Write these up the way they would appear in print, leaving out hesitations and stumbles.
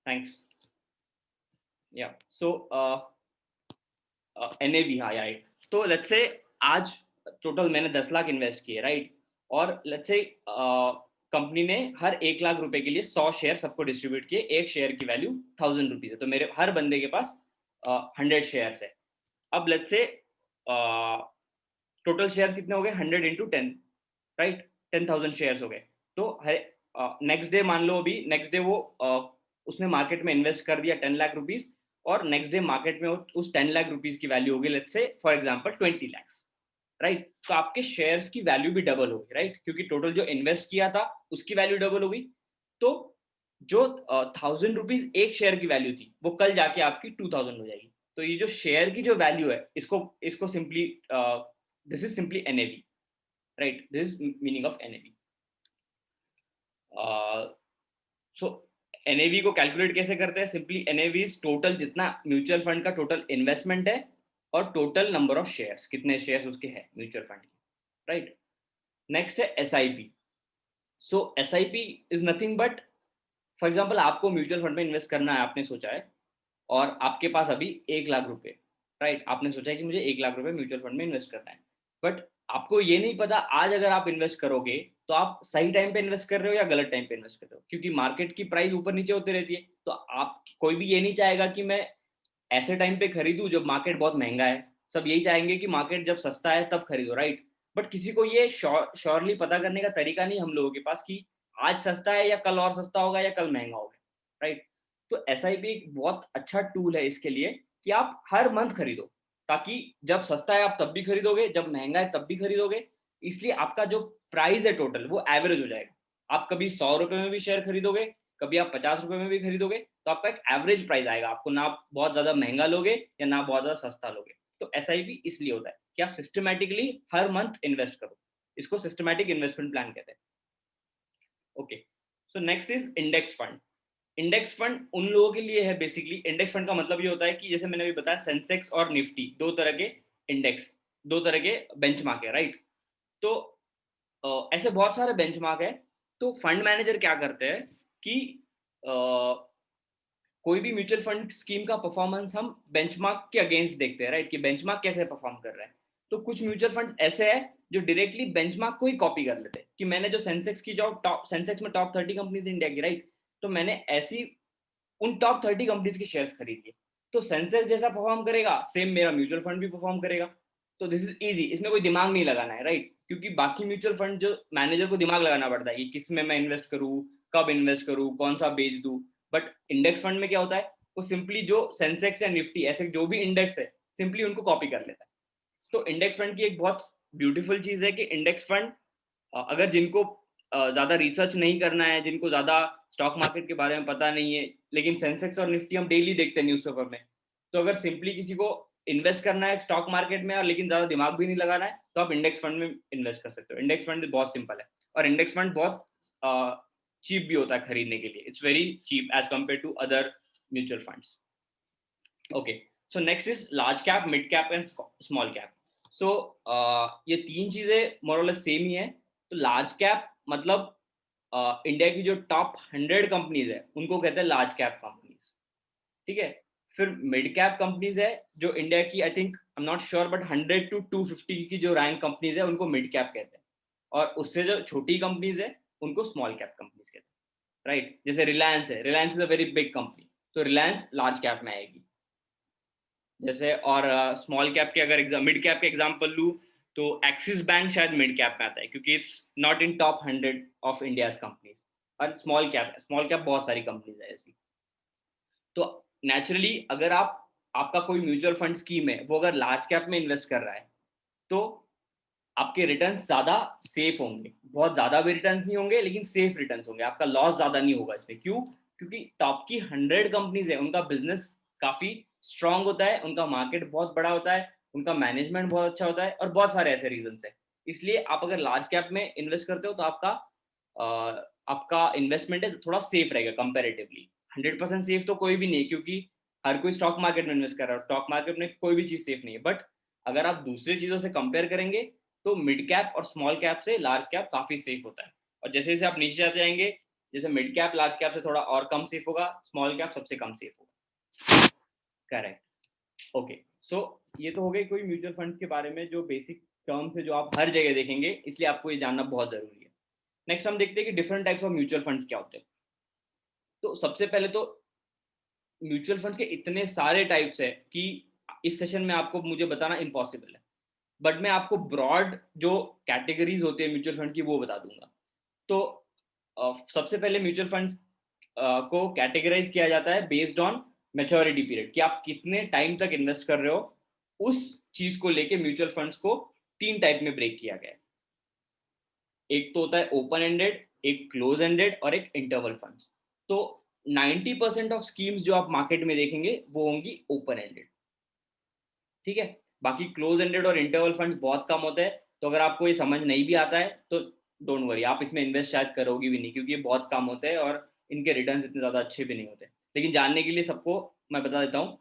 Thanks. या सो NAV, हाँ right. तो लेट्स से आज टोटल मैंने 10 लाख इन्वेस्ट किए, राइट। और लेट्स से कंपनी ने हर 1 लाख रुपए के लिए 100 शेयर सबको डिस्ट्रीब्यूट किए, एक शेयर की वैल्यू 1000 रुपीज है, तो मेरे हर बंदे के पास 100 शेयर है। अब लेट्स से टोटल शेयर कितने हो गए, 100 × 10, राइट, 10,000 शेयर हो गए। तो नेक्स्ट डे मान लो, अभी नेक्स्ट डे वो उसने मार्केट में इन्वेस्ट कर दिया 10 लाख रुपीज, और नेक्स्ट डे मार्केट में उस 10 लाख रुपीज की वैल्यू होगी let's say for example 20 lakh, right. तो आपके शेयर्स की वैल्यू भी डबल होगी, राइट, क्योंकि टोटल जो इन्वेस्ट किया था उसकी वैल्यू डबल होगी। तो जो 1000 रुपीज एक शेयर की वैल्यू थी वो कल जाके आपकी 2000 हो जाएगी। तो ये जो शेयर की जो वैल्यू है, इसको इसको simply this is simply NAV, right, this is meaning of NAV। So NAV को कैलकुलेट कैसे करते हैं, सिंपली NAV इज टोटल जितना म्यूचुअल फंड का टोटल इन्वेस्टमेंट है और टोटल नंबर ऑफ शेयर्स, कितने शेयर्स उसके हैं म्यूचुअल फंड के, राइट। नेक्स्ट है SIP। So SIP is nothing but, for example आपको म्यूचुअल फंड में इन्वेस्ट करना है, आपने सोचा है, और आपके पास अभी 1 लाख रुपए, राइट, आपने सोचा है कि मुझे 1 लाख रुपए म्यूचुअल फंड में इन्वेस्ट करना है। बट आपको ये नहीं पता आज अगर आप इन्वेस्ट करोगे तो आप सही टाइम पे इन्वेस्ट कर रहे हो या गलत टाइम पे इन्वेस्ट कर रहे हो, क्योंकि मार्केट की प्राइस ऊपर नीचे होती रहती है। तो आप, कोई भी ये नहीं चाहेगा कि मैं ऐसे टाइम पे खरीदूं जब मार्केट बहुत महंगा है। सब यही चाहेंगे कि मार्केट जब सस्ता है तब खरीदो, राइट। बट किसी को ये श्योरली पता करने का तरीका नहीं हम लोगों के पास कि आज सस्ता है या कल और सस्ता होगा या कल महंगा होगा, राइट। तो SIP एक बहुत अच्छा टूल है इसके लिए कि आप हर मंथ खरीदो, ताकि जब सस्ता है आप तब भी खरीदोगे, जब महंगा है तब भी खरीदोगे। इसलिए आपका जो प्राइस है टोटल वो एवरेज हो जाएगा। आप कभी 100 रुपए में भी शेयर खरीदोगे, कभी आप 50 रुपए में भी खरीदोगे, तो आपका एक एवरेज प्राइस आएगा, आपको ना आप बहुत ज्यादा महंगा लोगे या ना बहुत ज्यादा सस्ता लोगे। तो SIP इसलिए होता है कि आप सिस्टमैटिकली हर मंथ इन्वेस्ट करो, इसको सिस्टमैटिक इन्वेस्टमेंट प्लान कहते हैं। Okay, so next is index fund. Index fund उन लोगों के लिए है, बेसिकली इंडेक्स फंड का मतलब ये होता है कि जैसे मैंने अभी बताया, सेंसेक्स और निफ्टी दो तरह के इंडेक्स, दो तरह के बेंचमार्क है, राइट। तो ऐसे बहुत सारे बेंचमार्क है। तो फंड मैनेजर क्या करते हैं कि कोई भी म्यूचुअल फंड स्कीम का परफॉर्मेंस हम बेंचमार्क के अगेंस्ट देखते हैं, राइट, कि बेंचमार्क कैसे परफॉर्म कर रहा है। तो कुछ म्यूचुअल फंड ऐसे हैं जो डायरेक्टली बेंचमार्क को ही कॉपी कर लेते हैं, कि मैंने जो सेंसेक्स की जो टॉप, सेंसेक्स में टॉप 30 कंपनीज इंडिया की, राइट, तो मैंने ऐसी उन टॉप 30 कंपनीज के शेयर्स खरीदिए। तो सेंसेक्स जैसा परफॉर्म करेगा सेम मेरा म्यूचुअल फंड भी परफॉर्म करेगा। तो दिस इज इजी, इसमें कोई दिमाग नहीं लगाना है, राइट, क्योंकि बाकी म्यूचुअल फंड जो मैनेजर को दिमाग लगाना पड़ता है कि किस में मैं इन्वेस्ट करूँ, कब इन्वेस्ट करूँ, कौन सा बेच दूँ। बट इंडेक्स फंड में क्या होता है, वो सिंपली जो सेंसेक्स या निफ्टी ऐसे जो भी इंडेक्स है सिंपली उनको कॉपी कर लेता है। तो इंडेक्स फंड की एक बहुत ब्यूटीफुल चीज है कि इंडेक्स फंड, अगर जिनको ज्यादा रिसर्च नहीं करना है, जिनको ज्यादा स्टॉक मार्केट के बारे में पता नहीं है, लेकिन सेंसेक्स और निफ्टी हम डेली देखते हैं न्यूज़पेपर में, तो अगर सिंपली किसी को इन्वेस्ट करना है स्टॉक मार्केट में और लेकिन ज्यादा दिमाग भी नहीं लगाना है, तो आप इंडेक्स फंड में इन्वेस्ट कर सकते हो। इंडेक्स फंड बहुत सिंपल है, और इंडेक्स फंड बहुत चीप भी होता है खरीदने के लिए, it's very cheap as compare to other mutual funds. Okay, so next is large cap, mid cap and small cap. So ये तीन चीजें मोरलेस सेम ही है। तो लार्ज कैप मतलब इंडिया की जो टॉप 100 कंपनीज है उनको कहते हैं लार्ज कैप कंपनीज, ठीक है। फिर मिड कैप कंपनीज है जो इंडिया की, I think I am not sure but 100 to 250 की जो रैंक कंपनीज है उनको मिड कैप कहते हैं। और उससे जो छोटी कंपनीज है उनको स्मॉल कैप कंपनीज कहते हैं, राइट। जैसे रिलायंस है, Reliance is a very big company, तो रिलायंस लार्ज कैप में आएगी। जैसे और स्मॉल कैप के अगर मिड कैप के एग्जांपल लूँ तो एक्सिस बैंक शायद मिड कैप में आता है, क्योंकि it's not in top 100 of India's companies. और स्मॉल कैप बहुत सारी कंपनीज है ऐसी। तो नेचुरली अगर आप, आपका कोई म्यूचुअल फंड स्कीम है वो अगर लार्ज कैप में इन्वेस्ट कर रहा है, तो आपके रिटर्न ज्यादा सेफ होंगे। बहुत ज्यादा भी रिटर्न नहीं होंगे लेकिन सेफ रिटर्न होंगे, आपका लॉस ज्यादा नहीं होगा इसमें। क्यों? क्योंकि टॉप की 100 कंपनीज है, उनका बिजनेस काफी स्ट्रांग होता है, उनका मार्केट बहुत बड़ा होता है, उनका मैनेजमेंट बहुत अच्छा होता है, और बहुत सारे ऐसे रीजन है। इसलिए आप अगर लार्ज कैप में इन्वेस्ट करते हो तो आपका इन्वेस्टमेंट है थोड़ा सेफ रहेगा कंपेरेटिवली। 100% सेफ तो कोई भी नहीं है, क्योंकि हर कोई स्टॉक मार्केट में इन्वेस्ट कर रहा है, स्टॉक मार्केट में कोई भी चीज सेफ नहीं है। बट अगर आप दूसरी चीजों से कंपेयर करेंगे तो मिड कैप और स्मॉल कैप से लार्ज कैप काफी सेफ होता है। और जैसे जैसे आप नीचे जाते जाएंगे, जैसे मिड कैप लार्ज कैप से थोड़ा और कम सेफ होगा, स्मॉल कैप सबसे कम सेफ होगा। करेक्ट। ओके, सो ये तो हो गई कोई म्यूचुअल फंड के बारे में जो बेसिक टर्म्स है जो आप हर जगह देखेंगे, इसलिए आपको ये जानना बहुत जरूरी है। नेक्स्ट हम देखते हैं कि different types of mutual funds क्या होते हैं। तो सबसे पहले तो म्यूचुअल फंड्स के इतने सारे टाइप्स है कि इस सेशन में आपको मुझे बताना इम्पॉसिबल है, बट मैं आपको ब्रॉड जो कैटेगरीज होते हैं म्यूचुअल फंड की वो बता दूंगा। तो सबसे पहले म्यूचुअल फंड्स को कैटेगराइज किया जाता है बेस्ड ऑन मैच्योरिटी पीरियड, कि आप कितने टाइम तक इन्वेस्ट कर रहे हो। उस चीज को लेके म्यूचुअल फंड्स को तीन टाइप में ब्रेक किया गया है। एक तो होता है ओपन एंडेड, एक क्लोज एंडेड और एक इंटरवल फंड्स। तो 90% ऑफ स्कीम्स जो आप मार्केट में देखेंगे वो होंगी ओपन एंडेड, ठीक है। बाकी क्लोज एंडेड और इंटरवल फंड्स बहुत कम होते हैं। तो अगर आपको ये समझ नहीं भी आता है तो डोंट वरी, आप इसमें इन्वेस्ट शायद करोगे भी नहीं, क्योंकि ये बहुत कम होते हैं और इनके रिटर्न्स इतने ज्यादा अच्छे भी नहीं होते। लेकिन जानने के लिए सबको मैं बता देता हूँ,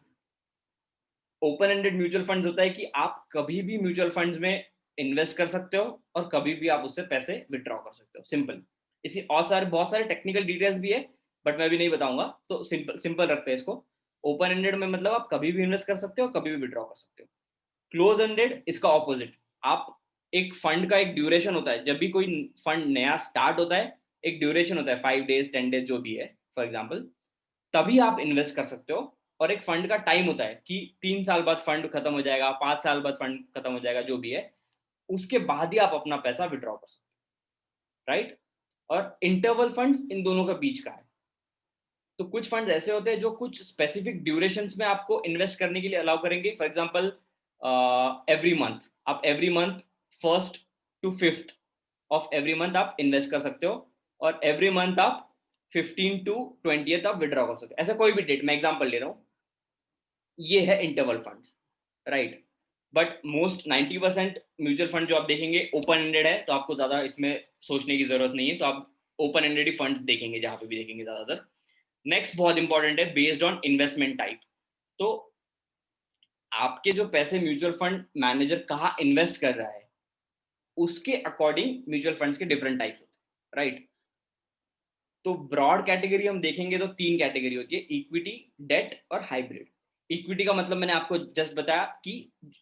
ओपन एंडेड म्यूचुअल फंड्स होता है कि आप कभी भी म्यूचुअल फंड्स में इन्वेस्ट कर सकते हो और कभी भी आप उससे पैसे विड्रॉ कर सकते हो, सिंपल। इसी और सारे बहुत सारे टेक्निकल डिटेल्स भी है, बट मैं भी नहीं बताऊंगा, तो सिंपल सिंपल रखते हैं इसको। ओपन एंडेड में मतलब आप कभी भी इन्वेस्ट कर सकते हो, कभी भी विड्रॉ कर सकते हो। क्लोज एंडेड इसका ऑपोजिट, आप एक फंड का एक ड्यूरेशन होता है, जब भी कोई फंड नया स्टार्ट होता है एक ड्यूरेशन होता है, 5 डेज 10 डेज जो भी है फॉर एग्जाम्पल, तभी आप इन्वेस्ट कर सकते हो। और एक फंड का टाइम होता है कि 3 साल बाद फंड खत्म हो जाएगा, 5 साल बाद फंड खत्म हो जाएगा, जो भी है उसके बाद ही आप अपना पैसा विड्रॉ कर सकते हो, राइट। और इंटरवल फंड्स इन दोनों के बीच का है। तो कुछ फंड्स ऐसे होते हैं जो कुछ स्पेसिफिक ड्यूरेशंस में आपको इन्वेस्ट करने के लिए अलाउ करेंगे। फॉर एग्जांपल एवरी मंथ, आप every month 1st to 5th of every month आप इन्वेस्ट कर सकते हो, और एवरी मंथ आप 15 to 20th आप विड्रॉ कर सकते हो, ऐसा कोई भी डेट, मैं एग्जांपल ले रहा हूँ। ये है interval funds, right. But most 90% mutual fund जो आप देखेंगे ओपन एंडेड है, तो आपको ज्यादा इसमें सोचने की जरूरत नहीं है, तो आप ओपन एंडेड ही फंड्स देखेंगे जहां पे भी देखेंगे ज्यादातर। नेक्स्ट बहुत इंपॉर्टेंट है बेस्ड ऑन इन्वेस्टमेंट टाइप। तो आपके जो पैसे म्यूचुअल फंड मैनेजर कहाँ इन्वेस्ट कर रहा है उसके अकॉर्डिंग म्यूचुअल फंड्स के डिफरेंट टाइप्स होते हैं, राइट। तो ब्रॉड कैटेगरी हम देखेंगे तो तीन कैटेगरी होती है, इक्विटी, डेट और हाइब्रिड। इक्विटी का मतलब मैंने आपको जस्ट बताया कि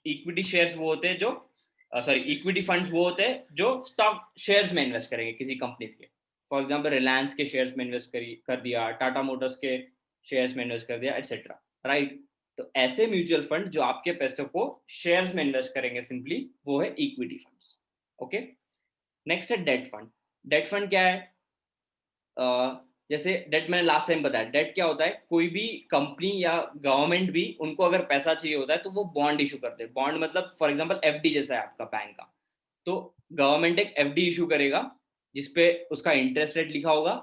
इक्विटी शेयर्स वो होते हैं जो सॉरी इक्विटी फंड्स वो होते हैं जो स्टॉक शेयर्स में इन्वेस्ट करेंगे किसी कंपनीज के। फॉर एग्जांपल रिलायंस के शेयर्स में इन्वेस्ट कर दिया, टाटा मोटर्स के शेयर्स में इन्वेस्ट कर दिया, एटसेट्रा, राइट। तो ऐसे म्यूचुअल फंड जो आपके पैसों को शेयर्स में इन्वेस्ट करेंगे सिंपली, वो है इक्विटी फंड्स। ओके। नेक्स्ट है डेट फंड। डेट फंड क्या है? जैसे डेट मैंने लास्ट टाइम बताया, डेट क्या होता है, कोई भी कंपनी या गवर्नमेंट भी उनको अगर पैसा चाहिए होता है तो वो बॉन्ड इशू करते हैं। बॉन्ड मतलब फॉर एग्जांपल एफडी जैसा है आपका बैंक का, तो गवर्नमेंट एक एफडी इशू करेगा जिसपे उसका इंटरेस्ट रेट लिखा होगा,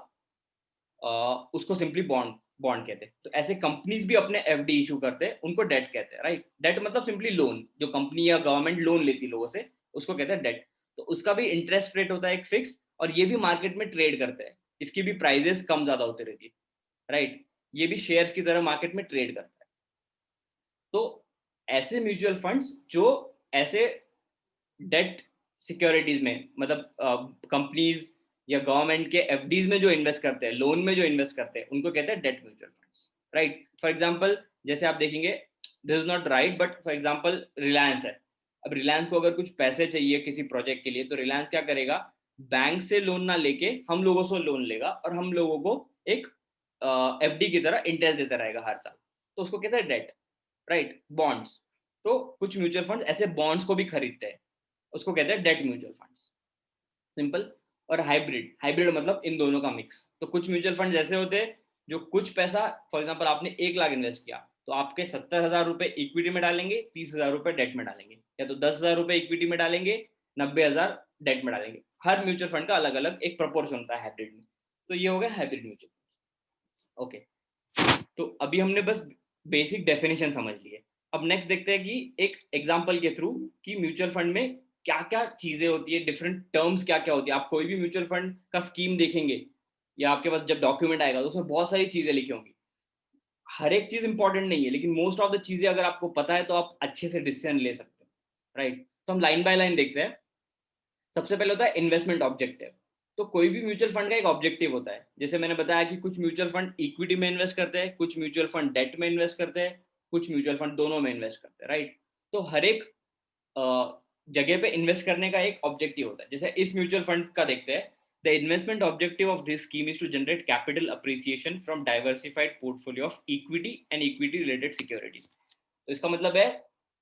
उसको सिंपली बॉन्ड बॉन्ड कहते हैं। तो ऐसे कंपनीज भी अपने एफडी इशू करते हैं, उनको डेट कहते हैं, राइट। डेट मतलब सिंपली लोन, जो कंपनी या गवर्नमेंट लोन लेती है लोगों से, उसको कहते हैं डेट। तो उसका भी इंटरेस्ट रेट होता है एक फिक्स, और ये भी मार्केट में ट्रेड करते हैं, इसकी भी प्राइजेस कम ज्यादा होती रहती है, राइट। ये भी शेयर्स की तरह मार्केट में ट्रेड करता है। तो ऐसे म्यूचुअल फंड्स जो ऐसे डेट सिक्योरिटीज में, मतलब कंपनीज या गवर्नमेंट के एफडीज में जो इन्वेस्ट करते हैं, लोन में जो इन्वेस्ट करते हैं, उनको कहते हैं debt mutual funds, right. For example जैसे आप देखेंगे, this is not right, but for example Reliance है। अब रिलायंस को अगर कुछ पैसे चाहिए किसी प्रोजेक्ट के लिए, तो रिलायंस क्या करेगा, बैंक से लोन ना लेके हम लोगों से लोन लेगा और हम लोगों को एक एफडी की तरह इंटरेस्ट देता रहेगा हर साल, तो उसको कहते हैं डेट, राइट, बॉन्ड्स। तो कुछ म्यूचुअल फंड ऐसे बॉन्ड्स को भी खरीदते हैं, उसको कहते हैं डेट म्यूचुअल फंड्स, सिंपल। और हाइब्रिड, हाइब्रिड मतलब इन दोनों का मिक्स। तो कुछ म्यूचुअल फंड ऐसे होते हैं जो कुछ पैसा, फॉर एग्जांपल आपने 1 लाख इन्वेस्ट किया, तो आपके 70,000 रुपए इक्विटी में डालेंगे, 30,000 रुपए डेट में डालेंगे, या तो 10,000 रुपए इक्विटी में डालेंगे, 90,000 डेट में डालेंगे। हर म्यूचुअल फंड का अलग अलग एक प्रोपोर्शन होता है हाइब्रिड में। तो ये हो गया हाइब्रिड म्यूचुअल फंड। ओके, तो अभी हमने बस बेसिक डेफिनेशन समझ लिए। अब नेक्स्ट देखते हैं कि एक एग्जांपल के थ्रू कि म्यूचुअल फंड में क्या क्या चीजें होती है, डिफरेंट टर्म्स क्या क्या होती है। आप कोई भी म्यूचुअल फंड का स्कीम देखेंगे या आपके पास जब डॉक्यूमेंट आएगा तो उसमें बहुत सारी चीजें लिखी होंगी। हर एक चीज इंपॉर्टेंट नहीं है, लेकिन मोस्ट ऑफ द चीजें अगर आपको पता है तो आप अच्छे से डिसीजन ले सकते हो, राइट। तो हम लाइन बाय लाइन देखते हैं। सबसे पहले होता है इन्वेस्टमेंट ऑब्जेक्टिव। तो कोई भी म्यूचुअल फंड का एक ऑब्जेक्टिव होता है, जैसे मैंने बताया कि कुछ म्यूचुअल फंड इक्विटी में इन्वेस्ट करते हैं, कुछ म्यूचुअल फंड डेट में इन्वेस्ट करते हैं, कुछ म्यूचुअल फंड दोनों में इन्वेस्ट करते हैं, राइट। तो हर एक जगह पे इन्वेस्ट करने का एक ऑब्जेक्टिव होता है। जैसे इस म्यूचुअल फंड का देखते हैं, the investment objective of this scheme is to generate capital appreciation from diversified portfolio of equity and equity related securities. तो इसका मतलब है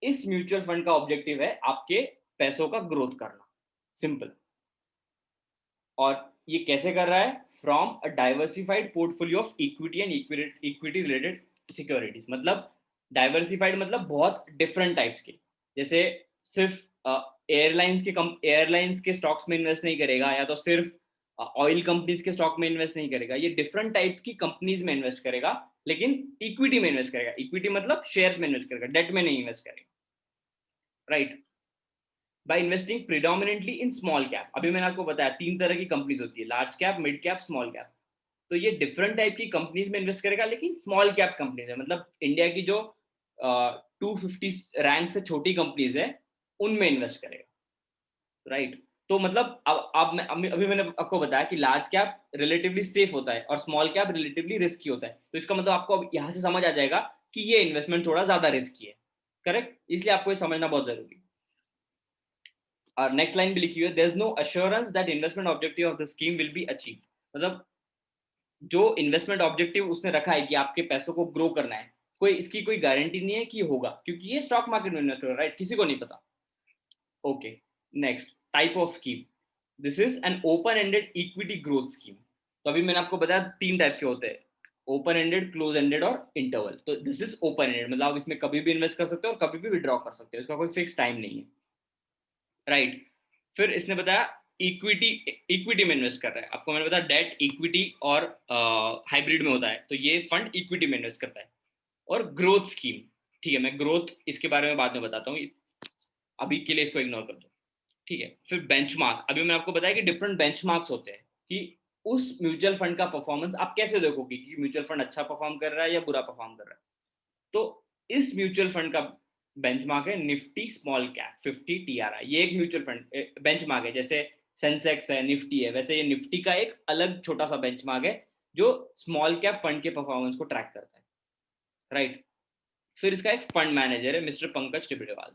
इस म्यूचुअल फंड का ऑब्जेक्टिव है आपके पैसों का ग्रोथ करना, सिंपल। और ये कैसे कर रहा है? From a diversified portfolio of equity and equity related securities. मतलब डाइवर्सिफाइड मतलब बहुत डिफरेंट टाइप्स के, जैसे सिर्फ एयरलाइंस के स्टॉक्स में इन्वेस्ट नहीं करेगा, या तो सिर्फ ऑयल कंपनीज के स्टॉक में इन्वेस्ट नहीं करेगा, ये डिफरेंट टाइप की कंपनीज में इन्वेस्ट करेगा, लेकिन इक्विटी में इन्वेस्ट करेगा। इक्विटी मतलब शेयर्स में इन्वेस्ट करेगा, डेट में नहीं इन्वेस्ट करेगा, right. By investing predominantly in small cap. अभी मैंने आपको बताया 3 तरह की कंपनीज होती है, large cap, mid cap, small cap. तो ये डिफरेंट टाइप की कंपनीज में इन्वेस्ट करेगा, लेकिन स्मॉल कैप कंपनीज है, मतलब इंडिया की जो 250 रैंक से छोटी कंपनीज है उनमें इन्वेस्ट करेगा, राइट। तो मतलब अभी मैंने आपको बताया कि लार्ज कैप रिलेटिवली सेफ होता है और स्मॉल कैप रिलेटिवली रिस्की होता है। तो इसका मतलब आपको अब यहाँ से समझ आ जाएगा कि ये इन्वेस्टमेंट थोड़ा ज्यादा रिस्की है, करेक्ट। इसलिए आपको ये समझना बहुत जरूरी है। और नेक्स्ट लाइन भी लिखी हुई है, there is no assurance that investment objective of the scheme will be achieve. मतलब जो इन्वेस्टमेंट ऑब्जेक्टिव उसने रखा है कि आपके पैसों को ग्रो करना है, कोई इसकी कोई गारंटी नहीं है कि होगा, क्योंकि ये स्टॉक मार्केट में इन्वेस्ट हो रहा है, राइट, किसी को नहीं पता। Okay, next type of scheme, this is an open ended equity growth scheme. तो अभी मैंने आपको बताया 3 टाइप के होते हैं, ओपन एंडेड, क्लोज एंडेड और इंटरवल। तो दिस इज ओपन एंडेड, मतलब आप इसमें कभी भी इन्वेस्ट कर सकते हो और कभी भी विड्रॉ कर सकते हो, इसका कोई फिक्स टाइम नहीं है, राइट। फिर इसने बताया इक्विटी, इक्विटी में इन्वेस्ट कर रहा है। आपको मैंने बताया डेट, इक्विटी और हाइब्रिड में होता है, तो ये फंड इक्विटी में इन्वेस्ट करता है। और ग्रोथ स्कीम, ठीक है, मैं ग्रोथ इसके बारे में बाद में बताता हूँ, अभी के लिए इसको इग्नोर कर दो, ठीक है। फिर बेंचमार्क, अभी मैंने आपको बताया कि डिफरेंट बेंचमार्क्स होते हैं कि उस म्यूचुअल फंड का परफॉर्मेंस आप कैसे देखोगे कि म्यूचुअल फंड अच्छा परफॉर्म कर रहा है या बुरा परफॉर्म कर रहा है। तो इस म्यूचुअल फंड का बेंचमार्क है निफ्टी स्मॉल कैप 50 टीआरआई। ये एक म्यूचुअल फंड बेंचमार्क है, जैसे सेंसेक्स है, निफ्टी है, वैसे ये निफ्टी का एक अलग छोटा सा बेंचमार्क है जो स्मॉल कैप फंड के परफॉर्मेंस को ट्रैक करता है, राइट। फिर इसका एक फंड मैनेजर है मिस्टर पंकज टिबरेवाल,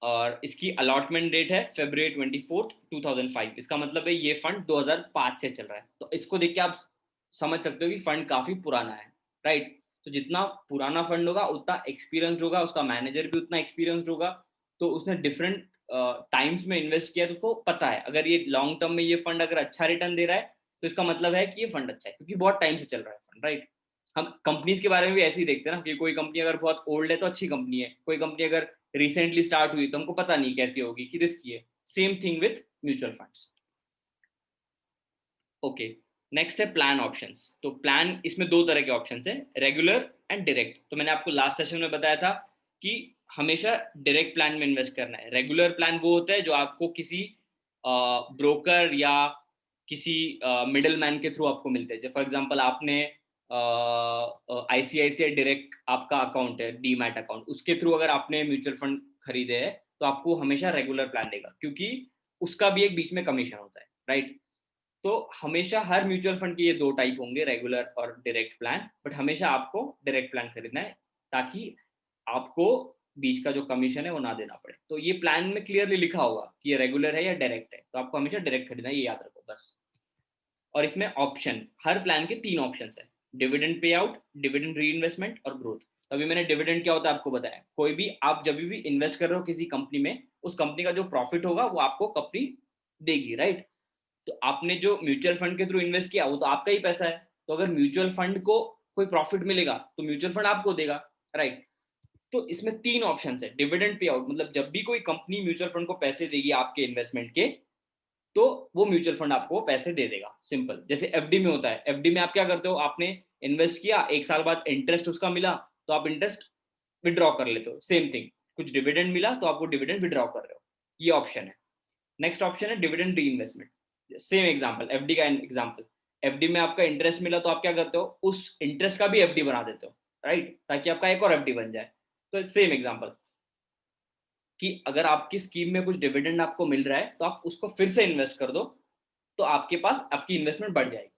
और इसकी अलॉटमेंट डेट है February 24, 2005। इसका मतलब है ये फंड 2005 से चल रहा है, तो इसको देख के आप समझ सकते हो कि फंड काफी पुराना है, राइट। तो जितना पुराना फंड होगा उतना एक्सपीरियंस्ड होगा, उसका मैनेजर भी उतना एक्सपीरियंस्ड होगा, तो उसने डिफरेंट टाइम्स में इन्वेस्ट किया, तो उसको पता है अगर ये लॉन्ग टर्म में ये फंड अगर अच्छा रिटर्न दे रहा है तो इसका मतलब है कि ये फंड अच्छा है, क्योंकि बहुत टाइम से चल रहा है फंड, राइट। हम कंपनीज के बारे में भी ऐसे ही देखते हैं ना कि कोई कंपनी अगर बहुत ओल्ड है तो अच्छी कंपनी है, कोई कंपनी अगर रिसेंटली स्टार्ट हुई तो हमको पता नहीं कैसी होगी, कि रिस्की है। Same thing with mutual funds. Okay, next है प्लान ऑप्शंस। तो प्लान, इसमें 2 तरह के ऑप्शंस है, रेगुलर एंड डायरेक्ट। तो मैंने आपको लास्ट सेशन में बताया था कि हमेशा डायरेक्ट प्लान में इन्वेस्ट करना है। रेगुलर प्लान वो होता है जो आपको किसी ब्रोकर या किसी मिडल मैन के थ्रू आपको मिलते हैं। फॉर एग्जाम्पल आपने आईसीआईसीआई डायरेक्ट आपका अकाउंट है, डीमैट अकाउंट, उसके थ्रू अगर आपने म्यूचुअल फंड खरीदे हैं तो आपको हमेशा रेगुलर प्लान देगा, क्योंकि उसका भी एक बीच में कमीशन होता है, राइट। तो हमेशा हर म्यूचुअल फंड के ये 2 टाइप होंगे, रेगुलर और डायरेक्ट प्लान, बट हमेशा आपको डायरेक्ट प्लान खरीदना है ताकि आपको बीच का जो कमीशन है वो ना देना पड़े। तो ये प्लान में क्लियरली लिखा होगा कि ये रेगुलर है या डायरेक्ट है, तो आपको हमेशा डायरेक्ट खरीदना है, ये याद रखो बस। और इसमें ऑप्शन, हर प्लान के 3 ऑप्शन है, डिविडेंड पे आउट, डिविडेंड री इन्वेस्टमेंट और ग्रोथ। तो अभी मैंने डिविडेंड क्या होता है आपको बताया, कोई भी आप जब भी इन्वेस्ट कर रहे हो किसी कंपनी में, उस कंपनी का जो प्रॉफिट होगा वो आपको कंपनी देगी, राइट। तो आपने जो म्यूचुअल फंड के थ्रू इन्वेस्ट किया वो तो आपका ही पैसा है, तो अगर म्यूचुअल फंड को कोई प्रॉफिट मिलेगा तो म्यूचुअल फंड आपको देगा, राइट। तो इसमें 3 ऑप्शन है, डिविडेंड पे आउट, मतलब जब भी कोई कंपनी म्यूचुअल फंड को पैसे देगी आपके इन्वेस्टमेंट के, तो वो म्यूचुअल फंड आपको पैसे दे देगा, सिंपल। जैसे एफडी में होता है, एफडी में आप क्या करते हो, आपने इन्वेस्ट किया, 1 साल बाद इंटरेस्ट उसका मिला तो आप इंटरेस्ट विड्रॉ कर लेते हो, सेम थिंग। कुछ डिविडेंड मिला तो आपको डिविडेंड विड्रॉ कर रहे हो, ये ऑप्शन है। नेक्स्ट ऑप्शन है डिविडेंड री इन्वेस्टमेंट। सेम एग्जाम्पल, एफडी का एग्जाम्पल, एफडी में आपका इंटरेस्ट मिला तो आप क्या करते हो, उस इंटरेस्ट का भी एफडी बना देते हो, राइट, ताकि आपका एक और एफडी बन जाए। तो सेम एग्जाम्पल कि अगर आपकी स्कीम में कुछ डिविडेंड आपको मिल रहा है तो आप उसको फिर से इन्वेस्ट कर दो, तो आपके पास आपकी इन्वेस्टमेंट बढ़ जाएगी,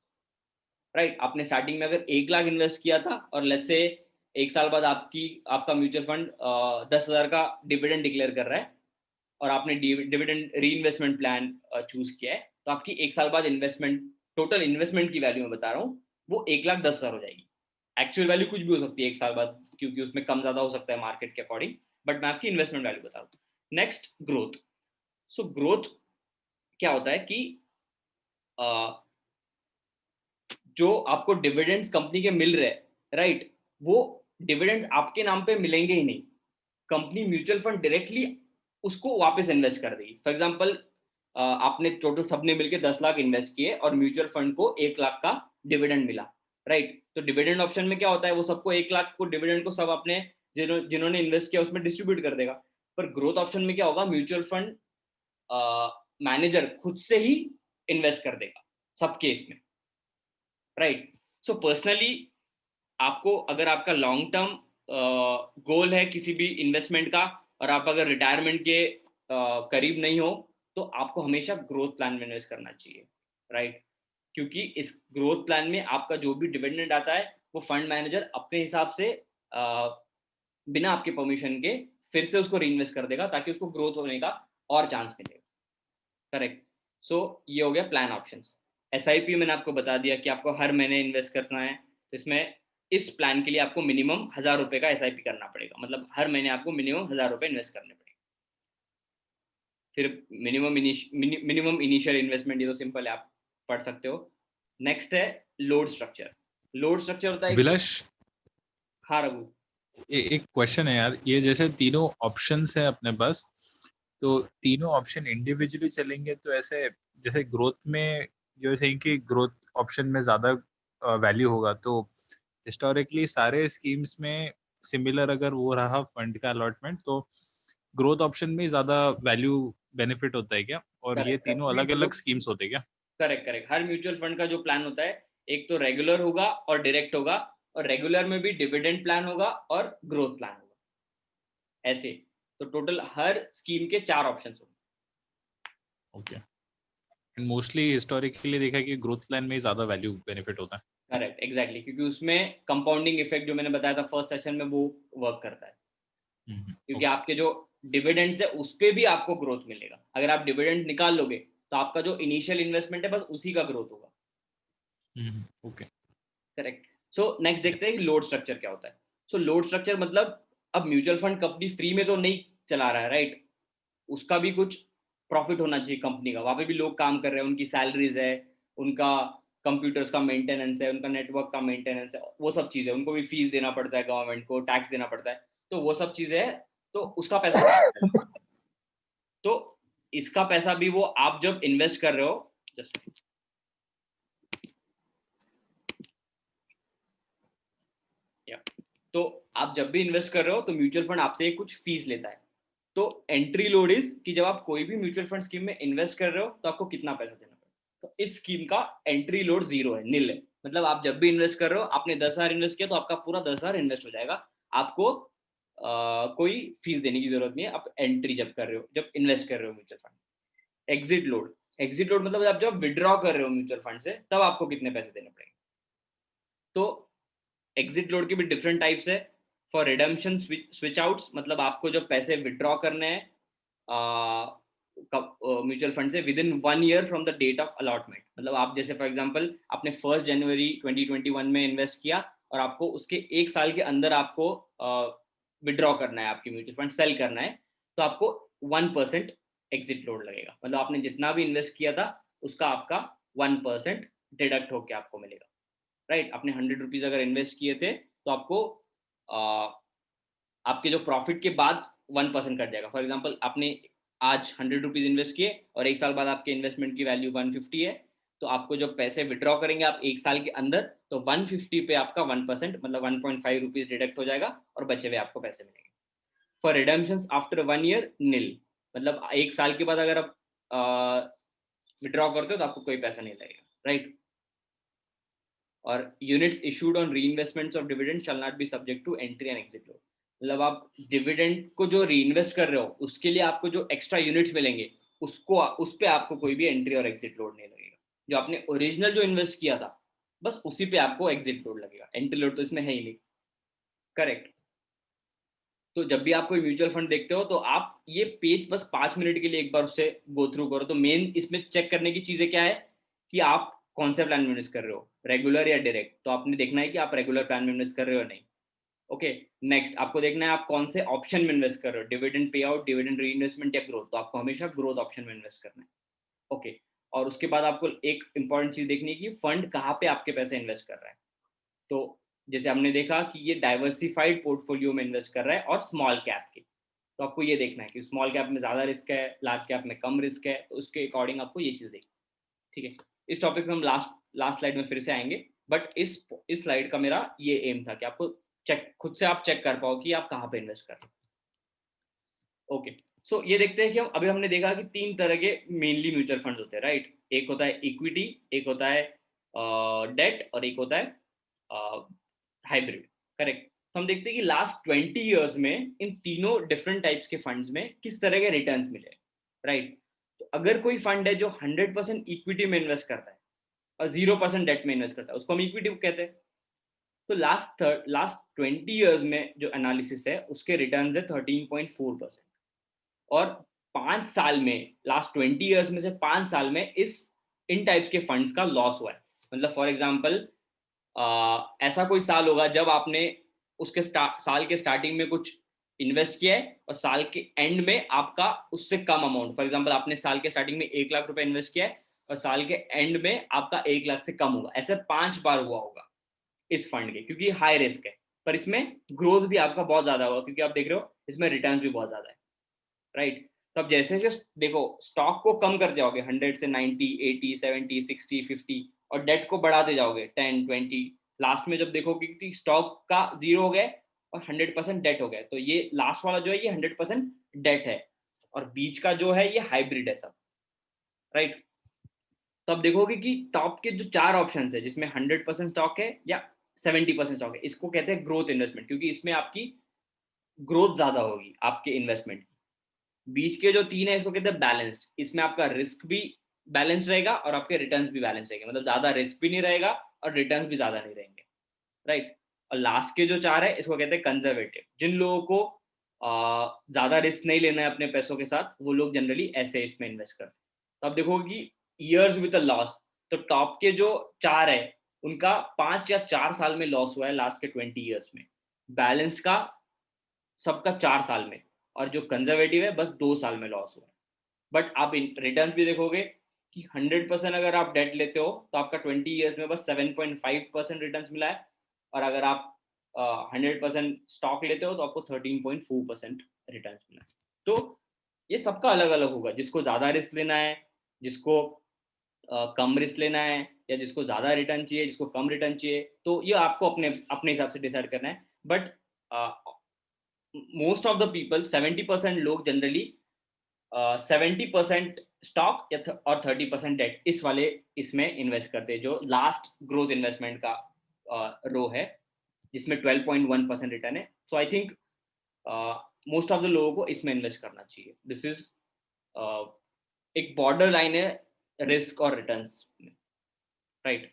राइट। आपने स्टार्टिंग में अगर 1 लाख इन्वेस्ट किया था और लेट्स से 1 साल बाद आपका म्यूचुअल फंड 10,000 का डिविडेंड डिक्लेयर कर रहा है और आपने डिविडेंड री इन्वेस्टमेंट प्लान चूज किया है, तो आपकी 1 साल बाद इन्वेस्टमेंट, टोटल इन्वेस्टमेंट की वैल्यू मैं बता रहा हूँ, वो 1,10,000 हो जाएगी। एक्चुअल वैल्यू कुछ भी हो सकती है 1 साल बाद, क्योंकि उसमें कम ज्यादा हो सकता है मार्केट के अकॉर्डिंग, बट मैं आपकी इन्वेस्टमेंट वैल्यू बता रहा हूँ। Next, growth. सो ग्रोथ क्या होता है कि जो आपको डिविडेंड्स कंपनी के मिल रहे हैं, राइट, वो डिविडेंड्स आपके नाम पे मिलेंगे ही नहीं, कंपनी म्यूचुअल फंड डायरेक्टली उसको वापस इन्वेस्ट कर देगी। फॉर एग्जांपल, आपने टोटल सबने मिलकर 10 लाख इन्वेस्ट किए और म्यूचुअल फंड को 1 लाख का डिविडेंड मिला, राइट। तो डिविडेंड ऑप्शन में क्या होता है, वो सबको 1 लाख को डिविडेंड को सब अपने जिन्होंने इन्वेस्ट किया उसमें डिस्ट्रीब्यूट कर देगा। पर ग्रोथ ऑप्शन में क्या होगा, म्यूचुअल फंड मैनेजर खुद से ही इन्वेस्ट कर देगा सब केस में, राइट। सो पर्सनली आपको, अगर आपका लॉन्ग टर्म गोल है किसी भी इन्वेस्टमेंट का और आप अगर रिटायरमेंट के करीब नहीं हो, तो आपको हमेशा ग्रोथ प्लान में इन्वेस्ट करना चाहिए, राइट। क्योंकि इस ग्रोथ प्लान में आपका जो भी डिविडेंड आता है वो फंड मैनेजर अपने हिसाब से बिना आपके परमिशन के फिर से उसको रीइन्वेस्ट कर देगा, ताकि उसको ग्रोथ होने का और चांस मिलेगा, करेक्ट। सो ये हो गया प्लान ऑप्शंस। एसआईपी मैंने आपको बता दिया कि आपको हर महीने इन्वेस्ट करना है, तो इसमें इस प्लान के लिए आपको मिनिमम 1,000 रुपए का एसआईपी करना पड़ेगा, मतलब हर महीने आपको मिनिमम 1,000 रुपए इन्वेस्ट करने पड़ेंगे। फिर मिनिमम इनिशियल इन्वेस्टमेंट, ये तो सिंपल है, आप पढ़ सकते हो। नेक्स्ट है लोड स्ट्रक्चर। लोड स्ट्रक्चर होता है कि, विलास, हाँ रघु, एक क्वेश्चन है यार, ये जैसे तीनों ऑप्शंस है अपने पास, तो तीनों ऑप्शन इंडिविजुअली चलेंगे तो ऐसे, जैसे ग्रोथ में जो है कि ग्रोथ ऑप्शन में ज्यादा वैल्यू होगा, तो हिस्टोरिकली सारे स्कीम्स में सिमिलर अगर वो रहा फंड का अलॉटमेंट, तो ग्रोथ ऑप्शन में ज्यादा वैल्यू बेनिफिट होता है क्या? और ये करेक्ट तीनों अलग अलग स्कीम्स होते हैं क्या? Correct correct. हर म्यूचुअल फंड का जो प्लान होता है, एक तो रेगुलर होगा और डायरेक्ट होगा, और रेगुलर में भी डिविडेंड प्लान होगा और ग्रोथ प्लान होगा, ऐसे। तो टोटल हर स्कीम के 4 ऑप्शन होंगे। ओके। एंड मोस्टली हिस्टोरिकली देखा है कि ग्रोथ प्लान में ज्यादा वैल्यू बेनिफिट होता है। करेक्ट, एग्जैक्टली, क्योंकि उसमें कंपाउंडिंग इफेक्ट जो मैंने बताया था फर्स्ट सेशन में, वो वर्क करता है। क्योंकि ओके। आपके जो डिविडेंड्स है उस पे भी आपको ग्रोथ मिलेगा। अगर आप डिविडेंड निकाल लोगे तो आपका जो इनिशियल इन्वेस्टमेंट है बस उसी का ग्रोथ होगा, ओके। करेक्ट। सो नेक्स्ट देखते हैं कि लोड स्ट्रक्चर क्या होता है। सो लोड स्ट्रक्चर मतलब, अब म्यूचुअल फंड कंपनी फ्री में तो नहीं चला रहा है, राइट। उसका भी कुछ प्रॉफिट होना चाहिए कंपनी का, वहां पे भी लोग काम कर रहे हैं, उनकी सैलरीज है, उनका कंप्यूटर्स का मेंटेनेंस है, उनका नेटवर्क का मेंटेनेंस है, वो सब चीज़ें, उनको भी फीस देना पड़ता है, गवर्नमेंट को टैक्स देना पड़ता है, तो वो सब चीज़ें है, तो उसका पैसा तो इसका पैसा भी वो आप जब इन्वेस्ट कर रहे हो, जस्ट या, तो आप जब भी इन्वेस्ट कर रहे हो तो म्यूचुअल फंड आपसे कुछ फीस लेता है। तो एंट्री लोड इज कि जब आप कोई भी म्यूचुअल फंड स्कीम में इन्वेस्ट कर रहे हो तो आपको कितना पैसा देना पड़ेगा। तो इस स्कीम का एंट्री लोड 0 है, नील है। मतलब आप जब भी इन्वेस्ट कर रहे हो, आपने 10,000 इन्वेस्ट किया तो आपका पूरा 10,000 इन्वेस्ट हो जाएगा, आपको कोई फीस देने की जरूरत नहीं है, आप एंट्री जब कर रहे हो, जब इन्वेस्ट कर रहे हो म्यूचुअल फंड। एग्जिट लोड मतलब आप जब विड्रॉ कर रहे हो म्यूचुअल फंड से, तब आपको कितने पैसे देने पड़ेंगे। तो एग्जिट लोड के भी डिफरेंट टाइप्स है। फॉर रिडम्पशन स्विच आउट्स, मतलब आपको जब पैसे विड्रॉ करने हैं म्यूचुअल फंड से within 1 year from the date of allotment, मतलब आप जैसे फॉर एग्जांपल आपने 1 जनवरी 2021 में इन्वेस्ट किया और आपको उसके 1 साल के अंदर आपको विड्रॉ करना है, आपकी म्यूचुअल फंड सेल करना है, तो आपको 1% एग्जिट लोड लगेगा। मतलब आपने जितना भी इन्वेस्ट किया था उसका आपका 1% डिडक्ट होकर आपको मिलेगा, राइट। आपने 100 रुपीज अगर इन्वेस्ट किए थे तो आपको आपके जो प्रॉफिट के बाद 1% कट जाएगा। फॉर एग्जाम्पल आपने आज 100 रुपीज इन्वेस्ट किए और 1 साल बाद आपके इन्वेस्टमेंट की वैल्यू 150 है, तो आपको जब पैसे विड्रॉ करेंगे आप 1 साल के अंदर, तो 150 पे आपका 1% मतलब 1.5 रुपीज डिडक्ट हो जाएगा और बचे हुए आपको पैसे मिलेंगे। फॉर रिडेम्पशन आफ्टर 1 ईयर नील, मतलब 1 साल के बाद अगर आप विड्रॉ करते हो तो आपको कोई पैसा नहीं लगेगा, राइट। और units issued on reinvestments of dividend shall not be subject to entry and exit load. मतलब आप डिविडेंड को जो रीइन्वेस्ट कर रहे हो उसके लिए आपको जो एक्स्ट्रा यूनिट्स मिलेंगे, उसको उस पे आपको कोई भी एंट्री और एग्जिट लोड नहीं लगेगा। जो आपने ओरिजिनल जो इन्वेस्ट किया था बस उसी पे आपको एग्जिट लोड लगेगा, एंट्री लोड तो इसमें है ही नहीं। करेक्ट। तो जब भी आप कोई म्यूचुअल फंड देखते हो तो आप ये पेज बस 5 मिनट के लिए एक बार उससे गो थ्रू करो। तो मेन इसमें चेक करने की चीजें क्या है कि आप कौन से प्लान में इन्वेस्ट कर रहे हो, रेगुलर या डायरेक्ट। तो आपने देखना है कि आप रेगुलर प्लान में इन्वेस्ट कर रहे हो या नहीं। ओके। नेक्स्ट आपको देखना है आप कौन से ऑप्शन में इन्वेस्ट कर रहे हो, डिविडेंड पे आउट, डिविडेंड री इन्वेस्टमेंट या ग्रोथ। तो आपको हमेशा ग्रोथ ऑप्शन में इन्वेस्ट करना है। ओके। और उसके बाद आपको एक इंपॉर्टेंट चीज देखनी है कि फंड कहाँ पे आपके पैसे इन्वेस्ट कर रहा है। तो जैसे हमने देखा कि ये डाइवर्सिफाइड पोर्टफोलियो में इन्वेस्ट कर रहा है और स्मॉल कैप के। तो आपको ये देखना है कि स्मॉल कैप में ज्यादा रिस्क है, लार्ज कैप में कम रिस्क है, तो उसके अकॉर्डिंग आपको ये चीज देखनी। ठीक है। इस टॉपिक में हम लास्ट लास्ट स्लाइड में फिर से आएंगे, बट इस स्लाइड का मेरा ये एम था कि आपको चेक खुद से आप चेक कर पाओ कि आप कहाँ पे इन्वेस्ट कर रहे हो। ओके। सो ये देखते हैं कि हम अभी हमने देखा कि 3 तरह के मेनली म्यूचुअल फंड होते हैं, राइट। एक होता है इक्विटी, एक होता है डेट, और एक होता है हाइब्रिड। करेक्ट। तो हम देखते हैं कि लास्ट 20 ईयर्स में इन तीनों डिफरेंट टाइप्स के फंड्स में किस तरह के रिटर्न्स मिले, राइट। तो अगर कोई फंड है जो 100% इक्विटी में इन्वेस्ट करता है और 0% डेट में इन्वेस्ट करता है, उसको हम इक्विटी कहते हैं। तो लास्ट 20 ईयर्स में जो एनालिसिस है उसके रिटर्न्स है 13.4%। और 5 साल में, लास्ट 20 ईयर्स में से 5 साल में इन टाइप्स के फंड्स का लॉस हुआ है। मतलब फॉर एग्जाम्पल ऐसा कोई साल होगा जब आपने उसके साल के स्टार्टिंग में कुछ इन्वेस्ट किया है और साल के एंड में आपका उससे कम अमाउंट, फॉर एग्जांपल आपने साल के स्टार्टिंग में 1 लाख रुपए इन्वेस्ट किया है और साल के एंड में आपका 1 लाख से कम होगा। ऐसे 5 बार हुआ होगा इस फंड के, क्योंकि हाई रिस्क है पर इसमें ग्रोथ भी आपका बहुत ज्यादा होगा, क्योंकि आप देख रहे हो इसमें रिटर्न भी बहुत ज्यादा है, राइट। तो अब जैसे जैसे देखो स्टॉक को कम करते जाओगे 100 से 90, 80, 70, 60, 50, और डेट को बढ़ाते जाओगे 10, 20, लास्ट में जब देखोगे कि स्टॉक का 0 हो गया और 100% डेट हो गया, तो ये लास्ट वाला जो है ये 100% डेट है और बीच का जो है ये हाइब्रिड है सब, राइट। तो अब देखोगे कि टॉप के जो 4 ऑप्शन है जिसमें 100% स्टॉक है या 70% स्टॉक है, इसको कहते हैं ग्रोथ इन्वेस्टमेंट, क्योंकि इसमें आपकी ग्रोथ ज्यादा होगी आपके इन्वेस्टमेंट। बीच के जो 3 है इसको कहते हैं बैलेंस्ड, इसमें आपका रिस्क भी बैलेंस रहेगा और आपके रिटर्न्स भी बैलेंस रहेंगे, मतलब ज्यादा रिस्क भी नहीं रहेगा और रिटर्न्स भी ज्यादा नहीं रहेंगे, राइट। और लास्ट के जो 4 है इसको कहते हैं कंजर्वेटिव। जिन लोगों को ज्यादा रिस्क नहीं लेना है अपने पैसों के साथ, वो लोग जनरली ऐसे इसमें इन्वेस्ट करते हैं। तो आप देखो कि ईयर्स विद अ लॉस, तो टॉप के जो 4 है उनका 5 या 4 साल में लॉस हुआ है लास्ट के 20 ईयर्स में, बैलेंस का सबका 4 साल में, और जो कंजर्वेटिव है बस 2 साल में लॉस हुआ है। बट आप रिटर्न्स भी देखोगे कि 100% अगर आप डेट लेते हो तो आपका 20 ईयर्स में बस 7.5% रिटर्न्स मिला है, और अगर आप 100% स्टॉक लेते हो तो आपको 13.4% रिटर्न्स मिला है। तो ये सबका अलग अलग होगा, जिसको ज़्यादा रिस्क लेना है, जिसको कम रिस्क लेना है, या जिसको ज़्यादा रिटर्न चाहिए, जिसको कम रिटर्न चाहिए, तो ये आपको अपने अपने हिसाब से डिसाइड करना है। But most of the people, 70% लोग जनरली 70% स्टॉक या और 30% डेट, इस वाले इसमें इन्वेस्ट करते हैं, जो लास्ट ग्रोथ इन्वेस्टमेंट का रो है जिसमें 12.1% रिटर्न है। So I think most of the लोगों को इसमें इन्वेस्ट करना चाहिए। दिस इज एक बॉर्डर लाइन है रिस्क और return, right.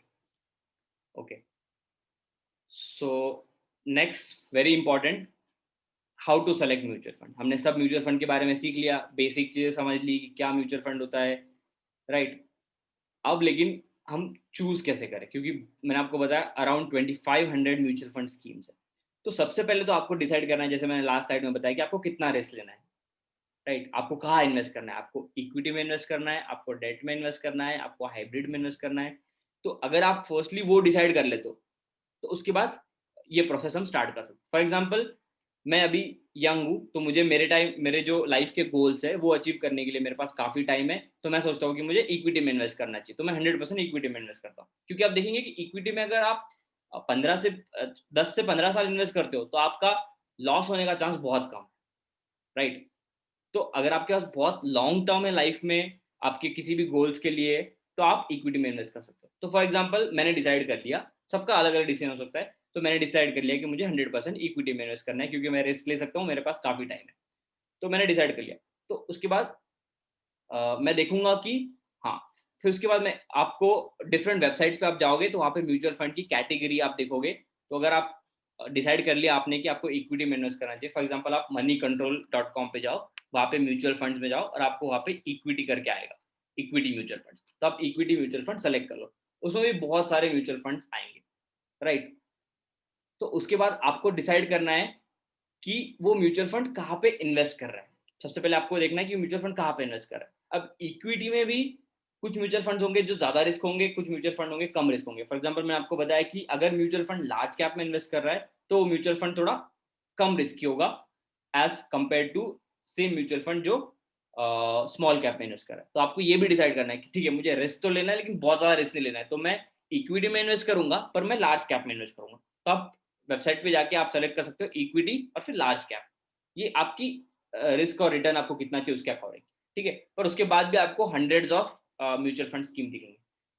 Okay. So next very important, how to select mutual fund. हमने सब म्यूचुअल फंड के बारे में सीख लिया, बेसिक चीजें समझ ली कि क्या म्यूचुअल फंड होता है, राइट। अब लेकिन हम चूज कैसे करें, क्योंकि मैंने आपको बताया अराउंड 2500 म्यूचुअल फंड स्कीम्स है। तो सबसे पहले तो आपको डिसाइड करना है, जैसे मैंने लास्ट साइड में बताया, कि आपको कितना रिस्क लेना है, राइट। आपको कहाँ इन्वेस्ट करना है, आपको इक्विटी में इन्वेस्ट करना है, आपको डेट में इन्वेस्ट करना है, आपको हाइब्रिड में इन्वेस्ट करना है। तो अगर आप फर्स्टली वो डिसाइड कर लेते हो तो उसके बाद ये प्रोसेस हम स्टार्ट कर सकते। फॉर एग्जाम्पल मैं अभी यंग हूँ, तो मुझे मेरे जो लाइफ के गोल्स है वो अचीव करने के लिए मेरे पास काफी टाइम है, तो मैं सोचता हूँ कि मुझे इक्विटी में इन्वेस्ट करना चाहिए, तो मैं 100% इक्विटी में इन्वेस्ट करता हूँ। क्योंकि आप देखेंगे कि इक्विटी में अगर आप 10 से 15 साल इन्वेस्ट करते हो तो आपका लॉस होने का चांस बहुत कम है, राइट। तो अगर आपके पास बहुत लॉन्ग टर्म है लाइफ में आपके किसी भी गोल्स के लिए, तो आप इक्विटी में इन्वेस्ट कर सकते हो। तो फॉर एग्जाम्पल मैंने डिसाइड कर लिया, सबका अलग अलग डिसीजन हो सकता है, तो मैंने डिसाइड कर लिया कि मुझे 100% इक्विटी में इन्वेस्ट करना है, क्योंकि मैं रिस्क ले सकता हूँ, मेरे पास काफी टाइम है। तो मैंने डिसाइड कर लिया। तो उसके बाद मैं देखूंगा कि हाँ, फिर उसके बाद मैं आपको डिफरेंट वेबसाइट्स पे आप जाओगे तो वहाँ पे म्यूचुअल फंड की कैटेगरी आप देखोगे। तो अगर आप डिसाइड कर लिया आपने कि आपको इक्विटी में इन्वेस्ट करना चाहिए, फॉर एग्जांपल आप moneycontrol.com पे जाओ, वहाँ पे म्यूचुअल फंड्स में जाओ और आपको वहाँ पे इक्विटी करके आएगा, इक्विटी म्यूचुअल फंड। तो आप इक्विटी म्यूचुअल फंड सेलेक्ट कर लो, उसमें भी बहुत सारे म्यूचुअल फंड्स आएंगे, राइट। तो उसके बाद आपको डिसाइड करना है कि वो म्यूचुअल फंड कहाँ पे इन्वेस्ट कर रहा है। सबसे पहले आपको देखना है कि म्यूचुअल फंड कहाँ पे इन्वेस्ट कर रहा है। अब इक्विटी में भी कुछ म्यूचुअल फंड होंगे जो ज्यादा रिस्क होंगे, कुछ म्यूचुअल फंड होंगे कम रिस्क होंगे। फॉर एग्जांपल मैंने आपको बताया कि अगर म्यूचुअल फंड लार्ज कैप में इन्वेस्ट कर रहा है तो म्यूचुअल फंड थोड़ा कम रिस्की होगा as compare to same mutual fund जो स्मॉल कैप में इन्वेस्ट कर रहा है। तो आपको ये भी डिसाइड करना है कि ठीक है, मुझे रिस्क तो लेना है लेकिन बहुत ज्यादा रिस्क नहीं लेना है, तो मैं इक्विटी में इन्वेस्ट करूंगा पर मैं लार्ज कैप में इन्वेस्ट करूंगा। तो आप वेबसाइट पे जाके आप सेलेक्ट कर सकते हो इक्विटी और फिर लार्ज कैप। ये आपकी रिस्क और रिटर्न आपको कितना चाहिए उसके अकॉर्डिंग, ठीक है। और उसके बाद भी आपको hundreds of mutual fund scheme दिखेंगे।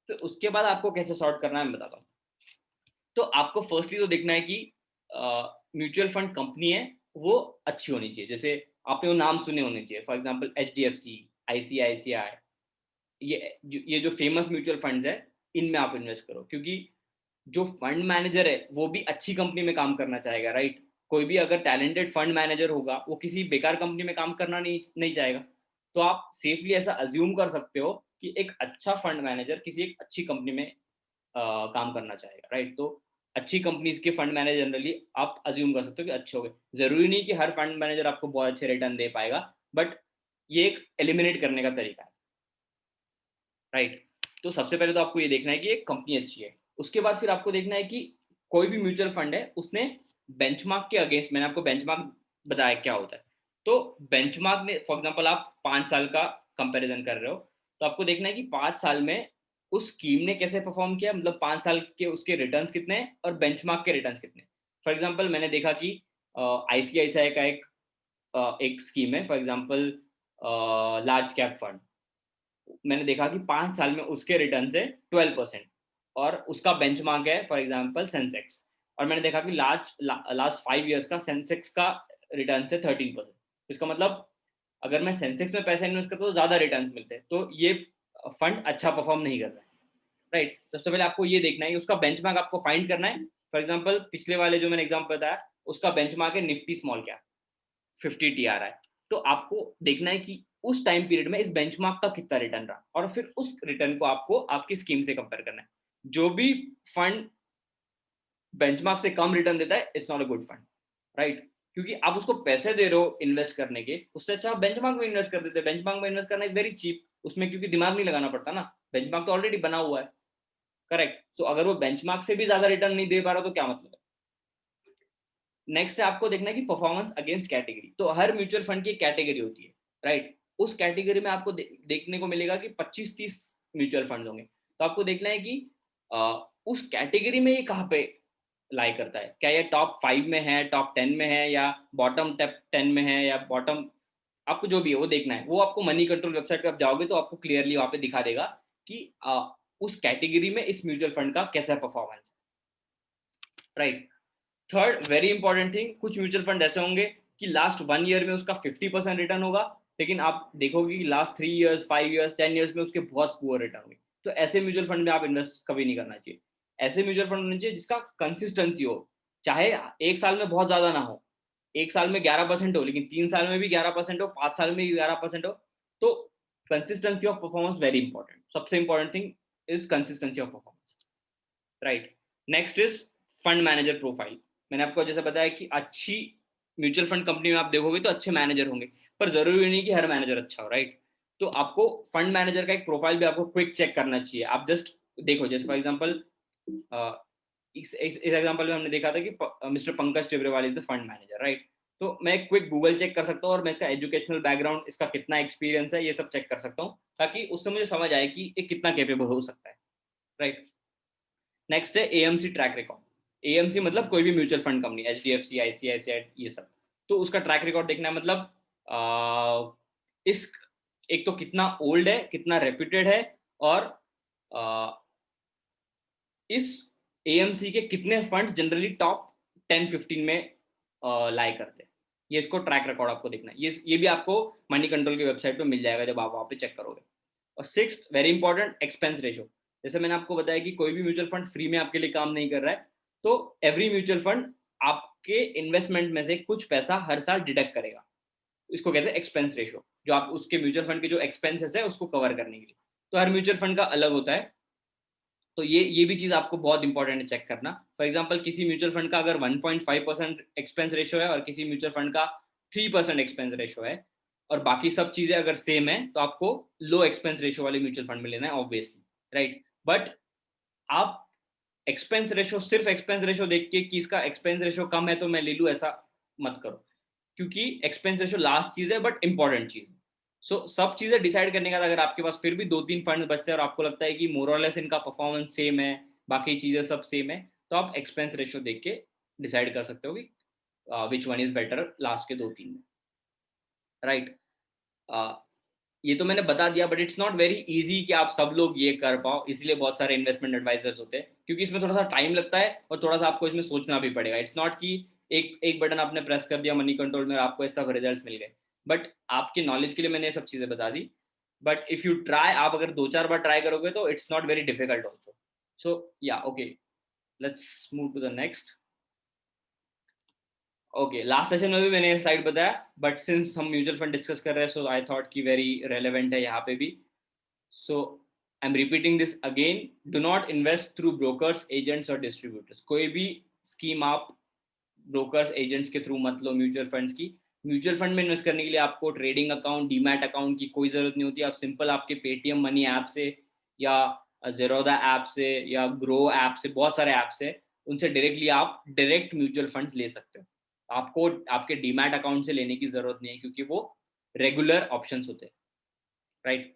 तो उसके बाद आपको कैसे सॉर्ट करना है मैं बताता हूँ। तो आपको फर्स्टली तो देखना है कि म्यूचुअल फंड कंपनी है वो अच्छी होनी चाहिए, जैसे आपने वो नाम सुने होने चाहिए, फॉर एग्जांपल HDFC, ICICI, ये जो फेमस म्यूचुअल फंड्स है इनमें आप इन्वेस्ट करो, क्योंकि जो फंड मैनेजर है वो भी अच्छी कंपनी में काम करना चाहेगा, राइट। कोई भी अगर टैलेंटेड फंड मैनेजर होगा वो किसी बेकार कंपनी में काम करना नहीं चाहेगा। तो आप सेफली ऐसा अज्यूम कर सकते हो कि एक अच्छा फंड मैनेजर किसी एक अच्छी कंपनी में काम करना चाहेगा, राइट। तो अच्छी कंपनीज के फंड मैनेजर जनरली आप अज्यूम कर सकते हो कि अच्छे हो गए। जरूरी नहीं कि हर फंड मैनेजर आपको बहुत अच्छे रिटर्न दे पाएगा, बट ये एक एलिमिनेट करने का तरीका है, राइट। तो सबसे पहले तो आपको ये देखना है कि एक कंपनी अच्छी है। उसके बाद फिर आपको देखना है कि कोई भी म्यूचुअल फंड है उसने बेंचमार्क के अगेंस्ट, मैंने आपको बेंचमार्क बताया क्या होता है। तो बेंचमार्क ने, फॉर एग्जांपल आप 5 साल का कंपैरिजन कर रहे हो, तो आपको देखना है कि 5 साल में उस स्कीम ने कैसे परफॉर्म किया, मतलब 5 साल के उसके रिटर्न्स कितने हैं और बेंचमार्क के रिटर्न्स कितने। फॉर एग्जाम्पल मैंने देखा कि ICICI का एक स्कीम है, for example large cap fund. मैंने देखा कि 5 साल में उसके रिटर्न है 12% और उसका बेंचमार्क है फॉर एग्जांपल सेंसेक्स। और मैंने देखा कि लास्ट 5 इयर्स का सेंसेक्स का रिटर्न है 13%। इसका मतलब अगर मैं सेंसेक्स में पैसा इन्वेस्ट करता हूँ तो ज्यादा रिटर्न मिलते हैं, तो ये फंड अच्छा परफॉर्म नहीं कर रहा है, राइट। सबसे पहले आपको ये देखना है कि उसका बेंचमार्क आपको फाइंड करना है। फॉर एग्जांपल पिछले वाले जो मैंने एग्जाम्पल बताया उसका बेंचमार्क है निफ्टी स्मॉल कैप 50 TRI। तो आपको देखना है कि उस टाइम पीरियड में इस बेंचमार्क का कितना रिटर्न रहा और फिर उस रिटर्न को आपको आपकी स्कीम से कंपेयर करना है। जो भी फंड बेंचमार्क से कम रिटर्न देता है it's not a good fund, right. क्योंकि आप उसको पैसे दे रहे हो इन्वेस्ट करने के, उससे अच्छा आप बेंचमार्क में इन्वेस्ट कर देते। बेंचमार्क में इन्वेस्ट करना इज वेरी चीप, उसमें क्योंकि दिमाग नहीं लगाना पड़ता ना, बेंचमार्क तो ऑलरेडी बना हुआ है, करेक्ट। तो अगर वो बेंचमार्क से भी ज्यादा रिटर्न नहीं दे पा रहा तो क्या मतलब है। नेक्स्ट है आपको देखना है कि परफॉर्मेंस अगेंस्ट कैटेगरी। तो हर म्यूचुअल फंड की कैटेगरी होती है, राइट। उस कैटेगरी में आपको देखने को मिलेगा कि 25-30 म्यूचुअल फंड होंगे। तो आपको देखना है कि उस कैटेगरी में ये कहाँ पे लाई करता है, क्या ये टॉप 5 में है, टॉप 10 में है, या बॉटम टॉप 10 में है, या बॉटम, आपको जो भी है वो देखना है। वो आपको मनी कंट्रोल वेबसाइट पे आप जाओगे तो आपको क्लियरली वहां पे दिखा देगा कि उस कैटेगरी में इस म्यूचुअल फंड का कैसा परफॉर्मेंस है, right. Third very important thing, कुछ म्यूचुअल फंड ऐसे होंगे कि लास्ट 1 ईयर में उसका 50% रिटर्न होगा, लेकिन आप देखोगे कि लास्ट 3 इयर्स, 5 इयर्स, 10 इयर्स में उसके बहुत पुअर रिटर्न होंगे। तो ऐसे म्यूचुअल फंड में आप इन्वेस्ट कभी नहीं करना चाहिए। ऐसे म्यूचुअल फंड होने चाहिए जिसका कंसिस्टेंसी हो, चाहे एक साल में बहुत ज्यादा ना हो, एक साल में 11% हो, लेकिन 3 साल में भी 11% हो, 5 साल में भी 11% हो। तो consistency of performance very important, सबसे important thing is consistency of performance, right. Next is fund manager profile. मैंने आपको जैसे बताया कि अच्छी म्यूचुअल फंड कंपनी में आप देखोगे तो अच्छे मैनेजर होंगे, पर जरूरी नहीं कि हर मैनेजर अच्छा हो, राइट। तो आपको फंड मैनेजर का एक प्रोफाइल भी आपको क्विक चेक करना चाहिए। आप जस्ट देखो, जैसे फॉर एग्जांपल इस एग्जांपल में हमने देखा था कि mister Pankaj Tibrewal is the fund manager, right. तो मैं क्विक गूगल चेक कर सकता हूँ और मैं इसका एजुकेशनल बैकग्राउंड, इसका कितना एक्सपीरियंस है, ये सब चेक कर सकता हूँ, ताकि उससे मुझे समझ आए कि ये कितना कैपेबल हो सकता है, राइट। नेक्स्ट है AMC ट्रैक रिकॉर्ड। AMC मतलब कोई भी mutual fund company, HDFC, ICICI, ये सब। तो उसका ट्रैक रिकॉर्ड देखना है, मतलब इस एक तो कितना ओल्ड है, कितना रेप्यूटेड है, और आ, इस AMC के कितने फंड्स जनरली टॉप 10-15 में लाई करते हैं। ये इसको ट्रैक रिकॉर्ड आपको देखना है। ये भी आपको मनी कंट्रोल की वेबसाइट पे मिल जाएगा जब आप वहाँ पे चेक करोगे। और sixth very important expense ratio. जैसे मैंने आपको बताया कि कोई भी म्यूचुअल फंड फ्री में आपके लिए काम नहीं कर रहा है, तो एवरी म्यूचुअल फंड आपके इन्वेस्टमेंट में से कुछ पैसा हर साल डिडक्ट करेगा। इसको कहते हैं एक्सपेंस रेशो, जो आप उसके म्यूचुअल फंड के जो एक्सपेंसेस है उसको कवर करने के लिए। तो हर म्यूचुअल फंड का अलग होता है, तो ये भी चीज आपको बहुत इंपॉर्टेंट है चेक करना। फॉर एग्जांपल किसी म्यूचुअल फंड का अगर 1.5% एक्सपेंस रेशो है और किसी म्यूचुअल फंड का 3% एक्सपेंस रेशो है और बाकी सब चीजें अगर सेम है, तो आपको लो एक्सपेंस रेशो वाले म्यूचुअल फंड में लेना है ऑब्वियसली, राइट। बट आप एक्सपेंस रेशो, सिर्फ एक्सपेंस रेशो देख के कि इसका एक्सपेंस रेशो कम है तो मैं ले लूँ, ऐसा मत करो, क्योंकि एक्सपेंस रेशो लास्ट चीज है बट इंपॉर्टेंट चीज। सो सब चीजें डिसाइड करने के बाद अगर आपके पास फिर भी 2-3 फंड बचते हैं और आपको लगता है कि मोर और लेस इनका परफॉर्मेंस सेम है, बाकी चीजें सब सेम है, तो आप एक्सपेंस रेशो देख के डिसाइड कर सकते हो कि which one is better last के 2-3 में, राइट। ये तो मैंने बता दिया, but it's not very easy कि आप सब लोग ये कर पाओ, इसलिए बहुत सारे इन्वेस्टमेंट एडवाइजर्स होते हैं, क्योंकि इसमें थोड़ा सा टाइम लगता है और थोड़ा सा आपको इसमें सोचना भी पड़ेगा। इट्स नॉट कि एक एक बटन आपने प्रेस कर दिया मनी कंट्रोल में, आपको ये सब रिजल्ट्स मिल गए। बट आपके नॉलेज के लिए मैंने ये सब चीजें बता दी। बट इफ यू ट्राई, आप अगर 2-4 बार ट्राई करोगे तो it's not very difficult also. So या okay, let's move to the next. Okay, last session में भी मैंने ये स्लाइड बताया, बट सिंस हम म्यूचुअल फंड डिस्कस कर रहे हैं, सो आई थॉट कि वेरी रेलेवेंट है यहाँ पे भी। So I'm repeating this again. Do not invest through brokers, agents or distributors. कोई भी स्कीम आप ब्रोकर्स, एजेंट्स के थ्रू मत लो म्यूचुअल फंड्स की। म्यूचुअल फंड में इन्वेस्ट करने के लिए आपको ट्रेडिंग अकाउंट, डीमैट अकाउंट की कोई जरूरत नहीं होती। आप सिंपल आपके पेटीएम मनी ऐप से या जेरोदा ऐप से या ग्रो ऐप से, बहुत सारे ऐप से, उनसे डायरेक्टली आप डायरेक्ट म्यूचुअल फंड्स ले सकते हो। आपको आपके डीमैट अकाउंट से लेने की जरूरत नहीं है, क्योंकि वो रेगुलर ऑप्शंस होते हैं, right.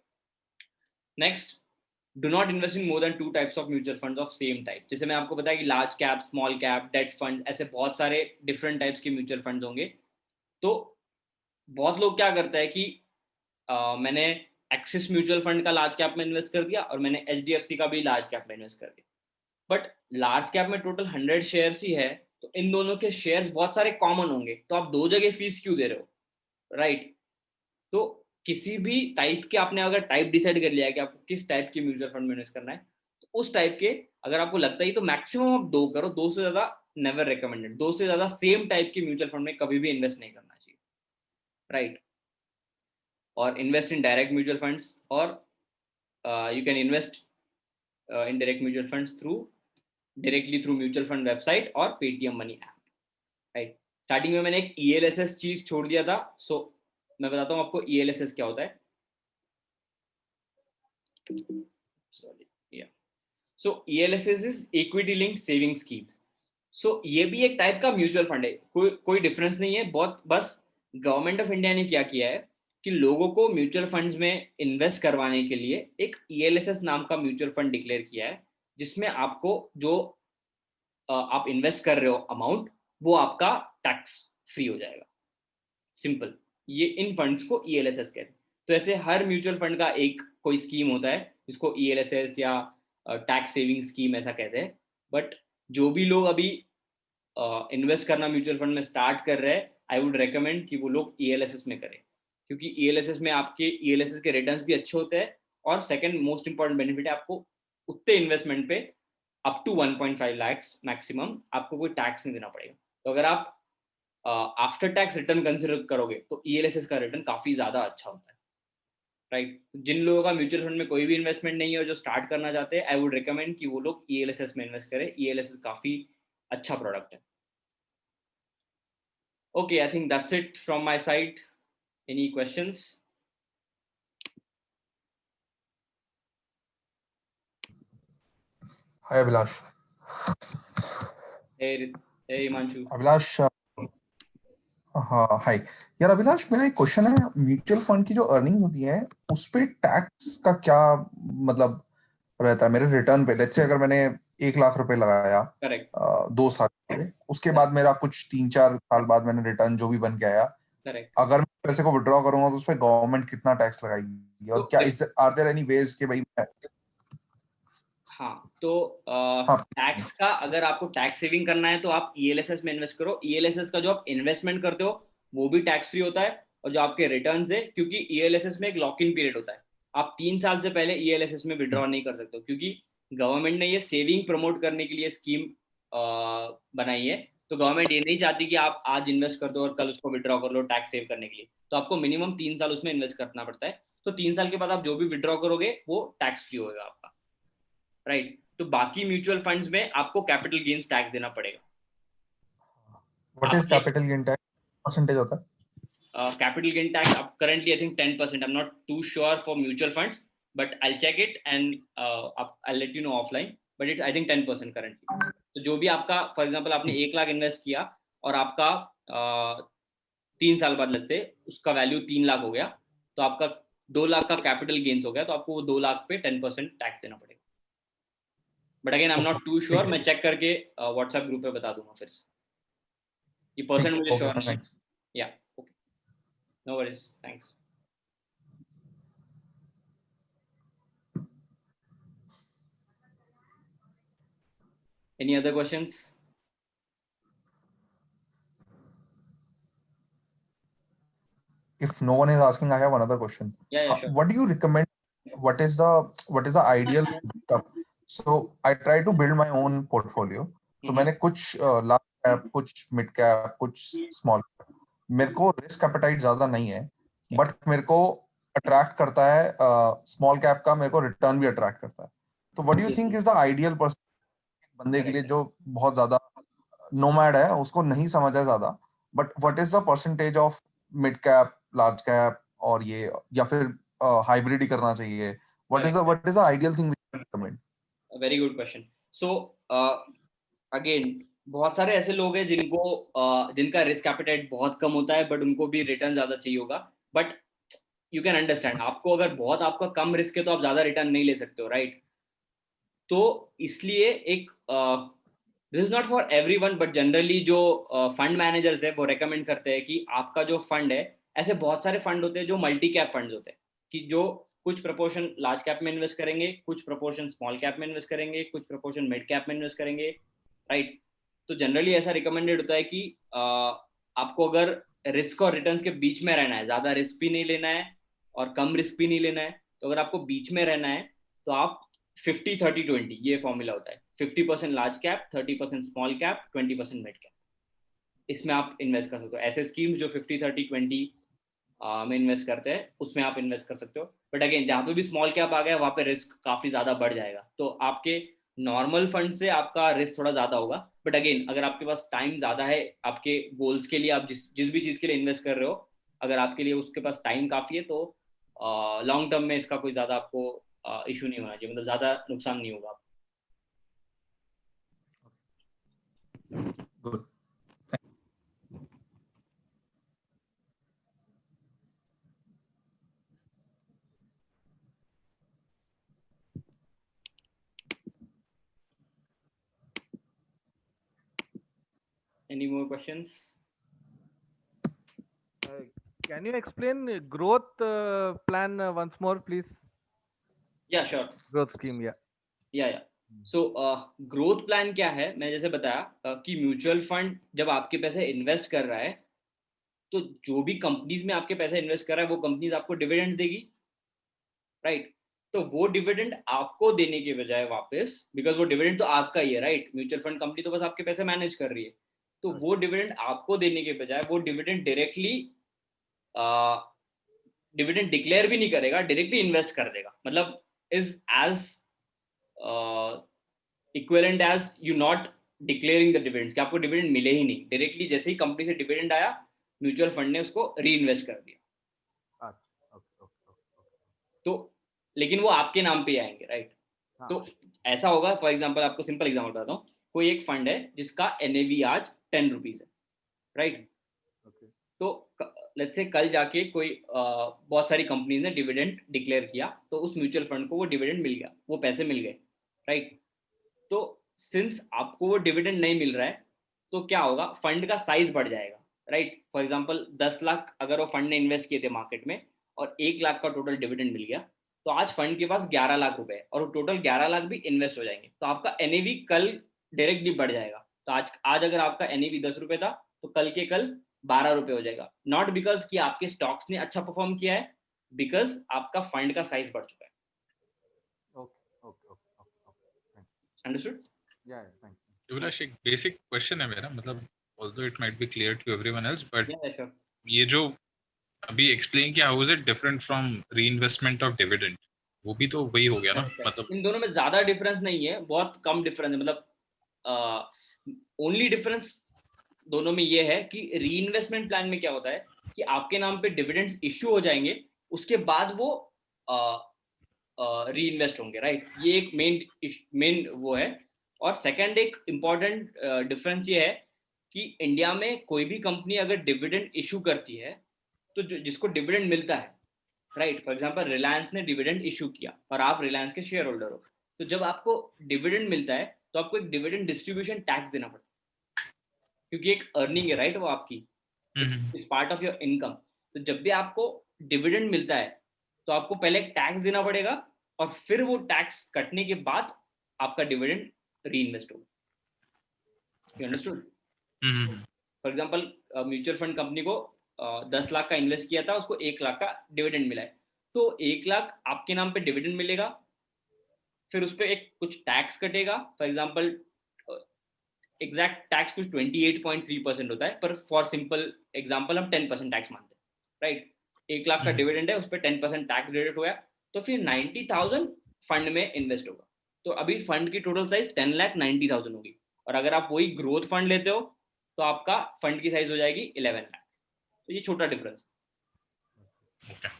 Next, do not invest in more than 2 types of mutual funds of same type. जैसे मैं आपको बताया कि large cap, small cap, debt fund, ऐसे बहुत सारे डिफरेंट टाइप्स के म्यूचुअल फंड्स होंगे। तो बहुत लोग क्या करता है कि मैंने एक्सिस म्यूचुअल फंड का लार्ज कैप में इन्वेस्ट कर दिया और मैंने एचडीएफसी का भी लार्ज कैप में इन्वेस्ट कर दिया। बट लार्ज कैप में टोटल 100 शेयर्स ही है, तो इन दोनों के शेयर्स बहुत सारे कॉमन होंगे, तो आप दो जगह फीस क्यों दे रहे हो, राइट। तो किसी भी टाइप के, आपने अगर टाइप डिसाइड कर लिया है कि आपको किस टाइप के म्यूचुअल फंड में इन्वेस्ट करना है, तो उस टाइप के अगर आपको लगता है तो मैक्सिमम आप 2 करो, 2 से ज्यादा नेवर रिकमेंडेड। 2 से ज्यादा सेम टाइप के म्यूचुअल फंड में कभी भी इन्वेस्ट नहीं करना चाहिए, राइट। और invest in direct mutual funds, और you can invest in direct mutual funds through directly through mutual fund website और Paytm money app, right. Starting में मैंने एक ईएलएसएस चीज छोड़ दिया था, सो मैं बताता हूँ आपको ईएलएसएस क्या होता है। Sorry, yeah. So ELSS is equity linked saving schemes. So ये भी एक टाइप का म्यूचुअल फंड है, कोई डिफरेंस नहीं है। बहुत बस गवर्नमेंट ऑफ इंडिया ने क्या किया है कि लोगों को म्यूचुअल फंड्स में इन्वेस्ट करवाने के लिए एक ELSS नाम का म्यूचुअल फंड डिक्लेयर किया है, जिसमें आपको जो आप इन्वेस्ट कर रहे हो अमाउंट, वो आपका टैक्स फ्री हो जाएगा। सिंपल, ये इन फंड्स को ELSS कहते हैं। तो ऐसे हर म्यूचुअल फंड का एक कोई स्कीम होता है जिसको ELSS या टैक्स सेविंग स्कीम ऐसा कहते हैं। बट जो भी लोग अभी इन्वेस्ट करना म्यूचुअल फंड में स्टार्ट कर रहे हैं, आई वुड रेकमेंड कि वो लोग ELSS में करें, क्योंकि ELSS में आपके ELSS के रिटर्न्स भी अच्छे होते हैं, और सेकंड मोस्ट इंपॉर्टेंट बेनिफिट है, आपको उतने इन्वेस्टमेंट पे अप टू 1.5 लाख मैक्सिमम आपको कोई टैक्स नहीं देना पड़ेगा। तो अगर आप आफ्टर टैक्स रिटर्न कंसिडर करोगे तो ELSS का रिटर्न काफी ज्यादा अच्छा होता है, राइट। जिन लोगों का म्यूचुअल फंड में कोई भी इन्वेस्टमेंट नहीं है और जो स्टार्ट करना चाहते हैं, आई वुड रिकमेंड कि वो लोग ELSS में इन्वेस्ट करें। ELSS काफी अच्छा प्रोडक्ट है। Okay, I think that's it from my side. Any questions? Hi Abhilash. हे हिमांशु। अभिलाष हाँ हाय यार अभिलाष, मेरा एक क्वेश्चन है। म्यूचुअल फंड की जो अर्निंग होती है उस पे टैक्स का क्या मतलब रहता है मेरे रिटर्न पे? लेट्स से अगर मैंने 1 लाख रुपए लगाया करेक्ट 2 साल के लिए, उसके बाद मेरा कुछ 3-4 साल बाद मैंने रिटर्न जो भी बन के आया, करेक्ट। अगर मैं पैसे को विड्रॉ करूंगा तो उस पे गवर्नमेंट कितना टैक्स लगाएगी? और तो क्या इस आर देयर एनी वेज के भाई हाँ, तो हाँ टैक्स का, अगर आपको टैक्स सेविंग करना है तो आप ELSS में इन्वेस्ट करो। ELSS का जो आप इन्वेस्टमेंट करते हो वो भी टैक्स फ्री होता है, और जो आपके रिटर्न्स है, क्योंकि ELSS में एक लॉक इन पीरियड होता है, आप 3 साल से पहले ELSS में विड्रॉ नहीं कर सकते हो, क्योंकि गवर्नमेंट ने ये सेविंग प्रमोट करने के लिए स्कीम बनाई है। तो गवर्नमेंट ये नहीं चाहती कि आप आज इन्वेस्ट कर दो और कल उसको विड्रॉ कर लो टैक्स सेव करने के लिए। तो आपको मिनिमम 3 साल उसमें इन्वेस्ट करना पड़ता है। तो 3 साल के बाद आप जो भी विड्रॉ करोगे वो टैक्स फ्री होगा आपका, राइट। तो बाकी म्यूचुअल फंड्स में आपको कैपिटल गेन्स टैक्स देना पड़ेगा। What is capital gain tax, percentage होता है? Capital gain tax currently I think 10%. I'm not too sure for mutual funds, but I'll check it and I'll let you know offline. But it's I think 10% currently. तो जो भी आपका for example आपने 1 lakh invest किया और आपका 3 साल बाद लेट्स से उसका वैल्यू 3 लाख हो गया, तो आपका 2 लाख का कैपिटल गेन्स हो गया, तो आपको वो 2 लाख पे 10% टैक्स देना पड़ेगा। But again I am not too sure, मैं चेक करके व्हाट्सएप ग्रुप पे बता दूंगा फिर से, ये परसेंट मुझे श्योर नहीं है। या okay, no worries, thanks. Any other questions? If no one is asking, I have another question. Yeah, sure. What do you recommend? What is the ideal setup? So I try to build my own portfolio. तो मैंने कुछ large cap, कुछ mid cap, कुछ small. मेरे को risk appetite ज्यादा नहीं है, बट मेरे को अट्रैक्ट करता है स्मॉल कैप का, मेरे को रिटर्न भी अट्रैक्ट करता है। तो what do you think is the ideal person बंदे के लिए जो बहुत ज्यादा नोमैड है, उसको नहीं समझ है ज्यादा, but what is the percentage of mid cap, large cap और ये, या फिर हाइब्रिड ही करना चाहिए? What is the ideal thing which you recommend? Very good question. So again बहुत सारे ऐसे लोग हैं जिनका रिस्क एपेटाइट बहुत कम होता है, बट उनको भी रिटर्न ज्यादा चाहिए होगा। बट यू कैन अंडरस्टैंड, आपको अगर बहुत आपका कम रिस्क है तो आप ज्यादा रिटर्न नहीं ले सकते हो, राइट। तो इसलिए एक this is not for everyone, but generally जो फंड मैनेजर्स है वो रेकमेंड करते हैं कि आपका जो फंड है, ऐसे बहुत सारे फंड होते हैं जो मल्टी कैप फंड्स होते हैं, कि जो कुछ प्रपोर्शन लार्ज कैप में इन्वेस्ट करेंगे, कुछ प्रपोर्शन स्मॉल कैप में इन्वेस्ट करेंगे, कुछ प्रपोर्शन मिड कैप में इन्वेस्ट करेंगे, राइट। तो जनरली ऐसा रिकमेंडेड होता है कि आपको अगर रिस्क और रिटर्न्स के बीच में रहना है, ज्यादा रिस्क भी नहीं लेना है और कम रिस्क भी नहीं लेना है, तो अगर आपको बीच में रहना है तो आप 50-30-20 ये फॉर्मूला होता है। 50% large cap, 30% small cap, 20% mid cap, इसमें आप इन्वेस्ट कर सकते हो। ऐसे स्कीम्स जो 50-30-20 में इन्वेस्ट करते हैं उसमें आप इन्वेस्ट कर सकते हो। बट अगेन जहाँ पे भी स्मॉल कैप आ गया वहाँ पे रिस्क काफी ज्यादा बढ़ जाएगा, तो आपके नॉर्मल फंड से आपका रिस्क थोड़ा ज्यादा होगा। बट अगेन अगर आपके पास टाइम ज्यादा है, आपके गोल्स के लिए आप जिस भी चीज के लिए इन्वेस्ट कर रहे हो, अगर आपके लिए उसके पास टाइम काफी है, तो लॉन्ग टर्म में इसका कोई ज्यादा आपको इशू नहीं होना चाहिए, मतलब ज्यादा नुकसान नहीं होगा। Good. Any more questions? Can you explain growth plan once more, please? Yeah, sure. Growth scheme, yeah. Yeah. So growth plan क्या है, मैं जैसे बताया कि म्यूचुअल फंड जब आपके पैसे इन्वेस्ट कर रहा है, तो जो भी कंपनीज में आपके पैसे इन्वेस्ट कर रहा है वो कंपनीज आपको डिविडेंड देगी, राइट। तो वो डिविडेंड आपको देने के बजाय वापस, बिकॉज वो डिविडेंड तो आपका ही है, राइट, म्यूचुअल फंड कंपनी तो बस आपके पैसे मैनेज कर रही है, तो वो डिविडेंड आपको देने के बजाय वो डिविडेंड डायरेक्टली डिविडेंड डिक्लेयर भी नहीं करेगा, डायरेक्टली इन्वेस्ट कर देगा। मतलब is as equivalent as you not declaring the dividends, कि आपको डिविडेंड मिले ही नहीं, डायरेक्टली जैसे ही कंपनी से डिविडेंड आया म्यूचुअल फंड ने उसको री इन्वेस्ट कर दिया। तो लेकिन वो आपके नाम पे आएंगे, राइट। तो ऐसा होगा, फॉर एग्जांपल आपको सिंपल एग्जांपल बताता हूँ, कोई एक फंड है जिसका NAV आज 10 रुपीज है, राइट। तो लेट्स से कल जाके कोई बहुत सारी कंपनीज ने डिविडेंड डिक्लेयर किया, तो उस म्यूचुअल फंड को वो डिविडेंड मिल गया, वो पैसे मिल गए, राइट। तो सिंस आपको वो डिविडेंड नहीं मिल रहा है, तो क्या होगा, फंड का साइज बढ़ जाएगा, राइट। फॉर एग्जांपल 10 लाख अगर वो फंड ने इन्वेस्ट किए थे मार्केट में और 1 लाख का टोटल डिविडेंड मिल गया, तो आज फंड के पास 11 लाख रुपए है और वो टोटल 11 लाख भी इन्वेस्ट हो जाएंगे, तो आपका NAV कल डायरेक्टली बढ़ जाएगा। तो आज अगर आपका NAV 10 रुपए था, तो कल के कल 12 रुपए हो जाएगा। नॉट बिकॉज कि आपके स्टॉक्स ने अच्छा परफॉर्म किया है, बिकॉज आपका फंड का साइज बढ़ चुका है. Okay. Understood? Yeah, thank you. Abhilash, एक बेसिक क्वेश्चन है मेरा, मतलब although it might be clear to everyone else, but Yeah, sure. ये जो अभी एक्सप्लेन किया, how is it different from reinvestment of dividend? वो भी तो वही हो गया ना, मतलब इन दोनों में ज्यादा डिफरेंस नहीं है, बहुत कम डिफरेंस है. मतलब ओनली डिफरेंस दोनों में ये है कि रीइन्वेस्टमेंट प्लान में क्या होता है कि आपके नाम पे डिविडेंड्स इश्यू हो जाएंगे, उसके बाद वो रीइन्वेस्ट होंगे, राइट? ये एक मेन वो है. और सेकंड एक इम्पॉर्टेंट डिफरेंस ये है कि इंडिया में कोई भी कंपनी अगर डिविडेंड इशू करती है तो जिसको डिविडेंड मिलता है, राइट, फॉर एग्जांपल रिलायंस ने डिविडेंड इशू किया और आप रिलायंस के शेयर होल्डर हो, तो जब आपको डिविडेंड मिलता है तो आपको एक डिविडेंड डिस्ट्रीब्यूशन टैक्स देना पड़ता है, क्योंकि एक अर्निंग है, राइट, वो आपकी is part of your income. तो जब भी आपको डिविडेंड मिलता है तो आपको पहले एक टैक्स देना पड़ेगा और फिर वो टैक्स कटने के बाद आपका डिविडेंड रीइन्वेस्ट होगा. You understood? For example mutual fund company को 10 लाख का इन्वेस्ट किया था, उसको 1 लाख का डिविडेंड मिला है, तो 1 लाख आपके नाम पे डिविडेंड मिलेगा, फिर उस पर एक कुछ टैक्स कटेगा. फॉर एग्जांपल एग्जैक्ट टैक्स कुछ 28.3% होता है, पर फॉर सिंपल एग्जांपल हम 10% टैक्स मानते हैं, राइट? 1 लाख का डिविडेंड है, उस पर 10% टैक्स डिडक्ट हो गया, तो फिर 90,000 फंड में इन्वेस्ट होगा. तो अभी फंड की टोटल साइज 10,90,000 होगी, और अगर आप वही ग्रोथ फंड लेते हो तो आपका फंड की साइज हो जाएगी 11 लाख. तो ये छोटा डिफरेंस. okay.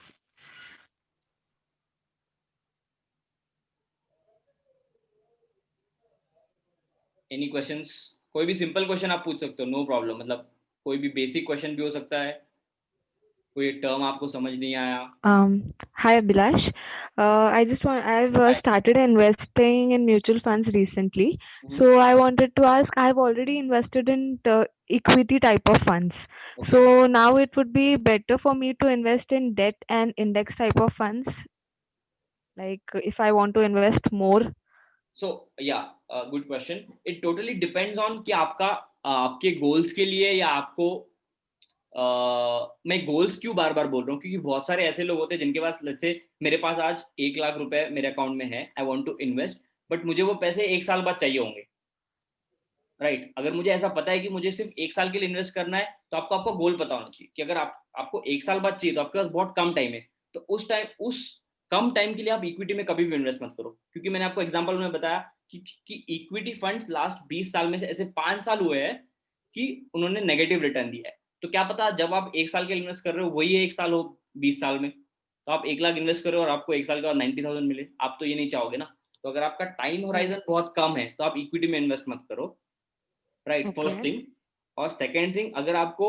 Any questions? कोई भी सिंपल क्वेश्चन आप पूछ सकते हो, नो प्रॉब्लम. मतलब कोई भी बेसिक क्वेश्चन भी हो सकता है, कोई टर्म आपको समझ नहीं आया. Hi Abhilash. I've started investing in mutual funds recently. So I wanted to ask, I've already invested in equity type of funds. Okay. So now it would be better for me to invest in debt and index type of funds. Like if I want to invest more. So yeah, good question. It totally depends on कि आपके goals के लिए या आपको मैं goals क्यों बार बार बोल रहा हूँ, क्योंकि बहुत सारे ऐसे लोग होते हैं जिनके पास, लेट्स से मेरे पास आज 1 लाख रुपए मेरे अकाउंट में है, I want to invest, but मुझे वो पैसे 1 साल बाद चाहिए होंगे, राइट? अगर मुझे ऐसा पता है कि मुझे सिर्फ 1 साल के लिए इन्वेस्ट करना है, तो आपको आपका गोल पता होना चाहिए कि अगर आपको 1 साल बाद चाहिए तो आपके पास बहुत कम टाइम है, तो उस कम टाइम के लिए आप इक्विटी में कभी भी इन्वेस्ट मत करो. क्योंकि मैंने आपको एग्जांपल में बताया कि इक्विटी फंड्स लास्ट 20 साल में से ऐसे 5 साल हुए हैं कि उन्होंने नेगेटिव रिटर्न दिया है. तो क्या पता जब आप 1 साल के लिए इन्वेस्ट कर रहे हो वही 1 साल हो 20 साल में, तो आप 1 लाख इन्वेस्ट करो और आपको 1 साल के बाद 90,000 मिले, आप तो ये नहीं चाहोगे ना. तो अगर आपका टाइम होराइजन बहुत कम है तो आप इक्विटी में इन्वेस्ट मत करो, राइट? First thing. और सेकेंड थिंग, अगर आपको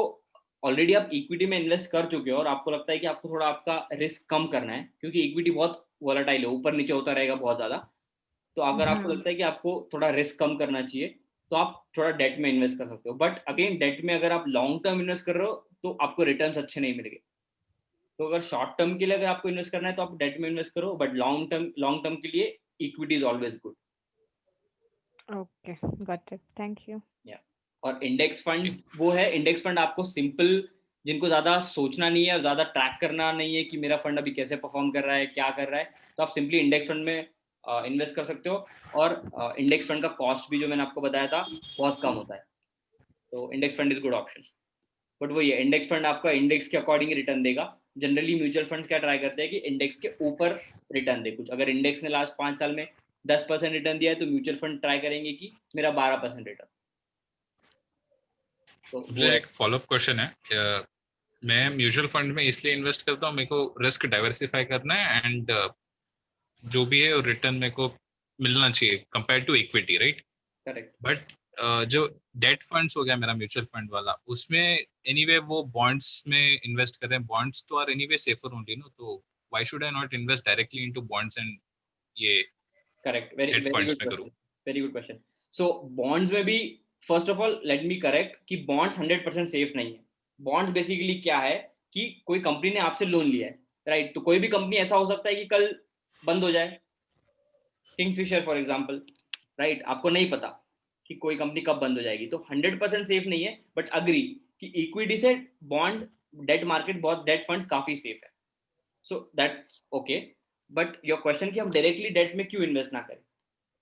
ऑलरेडी आप इक्विटी में इन्वेस्ट कर चुके हो और आपको लगता है कि आपको थोड़ा आपका रिस्क कम करना है, क्योंकि इक्विटी बहुत वोलेटाइल है, ऊपर नीचे होता रहेगा बहुत ज्यादा, तो अगर आपको लगता है कि आपको थोड़ा रिस्क कम करना चाहिए तो आप थोड़ा डेट में इन्वेस्ट कर सकते हो. बट अगेन डेट में अगर आप लॉन्ग टर्म इन्वेस्ट कर रहे हो तो आपको रिटर्न्स अच्छे नहीं मिलेंगे. तो अगर शॉर्ट टर्म के लिए अगर आपको इन्वेस्ट करना है तो आप डेट में इन्वेस्ट करो, बट लॉन्ग टर्म के लिए equity is always good. Okay, got it. Thank you. और इंडेक्स फंड्स वो है, इंडेक्स फंड आपको सिंपल, जिनको ज्यादा सोचना नहीं है, ज्यादा ट्रैक करना नहीं है कि मेरा फंड अभी कैसे परफॉर्म कर रहा है, क्या कर रहा है, तो आप सिंपली इंडेक्स फंड में इन्वेस्ट कर सकते हो. और इंडेक्स फंड का कॉस्ट भी जो मैंने आपको बताया था बहुत कम होता है, तो index fund is good option. But वही है, इंडेक्स फंड आपका इंडेक्स के अकॉर्डिंग रिटर्न देगा. जनरली म्यूचुअल फंड्स क्या ट्राई करते हैं कि इंडेक्स के ऊपर रिटर्न दे कुछ. अगर इंडेक्स ने लास्ट 5 साल में 10% रिटर्न दिया है तो म्यूचुअल फंड ट्राई करेंगे कि मेरा 12% रिटर्न. तो एक फॉलोअप क्वेश्चन है, मैं म्यूचुअल फंड में इसलिए इन्वेस्ट करता हूँ, मेरे को रिस्क डाइवर्सिफाई करना है एंड जो भी है रिटर्न मेरे को मिलना चाहिए compare to equity, right? Correct. But जो डेट फंड्स हो गया मेरा म्यूचुअल फंड वाला, उसमें एनीवे वो बॉन्ड्स में इन्वेस्ट कर रहे हैं, बॉन्ड्स तो are anyway safer only, no, तो why should I not invest directly into bonds and ये correct. Very good question. So bonds में भी first of all let me correct कि बॉन्ड्स 100% सेफ नहीं है. बॉन्ड्स बेसिकली क्या है कि कोई कंपनी ने आपसे लोन लिया है, राइट? तो कोई भी कंपनी ऐसा हो सकता है कि कल बंद हो जाए, किंगफिशर फॉर एग्जांपल, राइट? आपको नहीं पता कि कोई कंपनी कब बंद हो जाएगी, तो 100% सेफ नहीं है. बट अग्री कि इक्विटी से बॉन्ड डेट मार्केट, बहुत डेट फंड्स काफी सेफ है. So that okay, but your question कि हम डायरेक्टली डेट में क्यों इन्वेस्ट ना करें,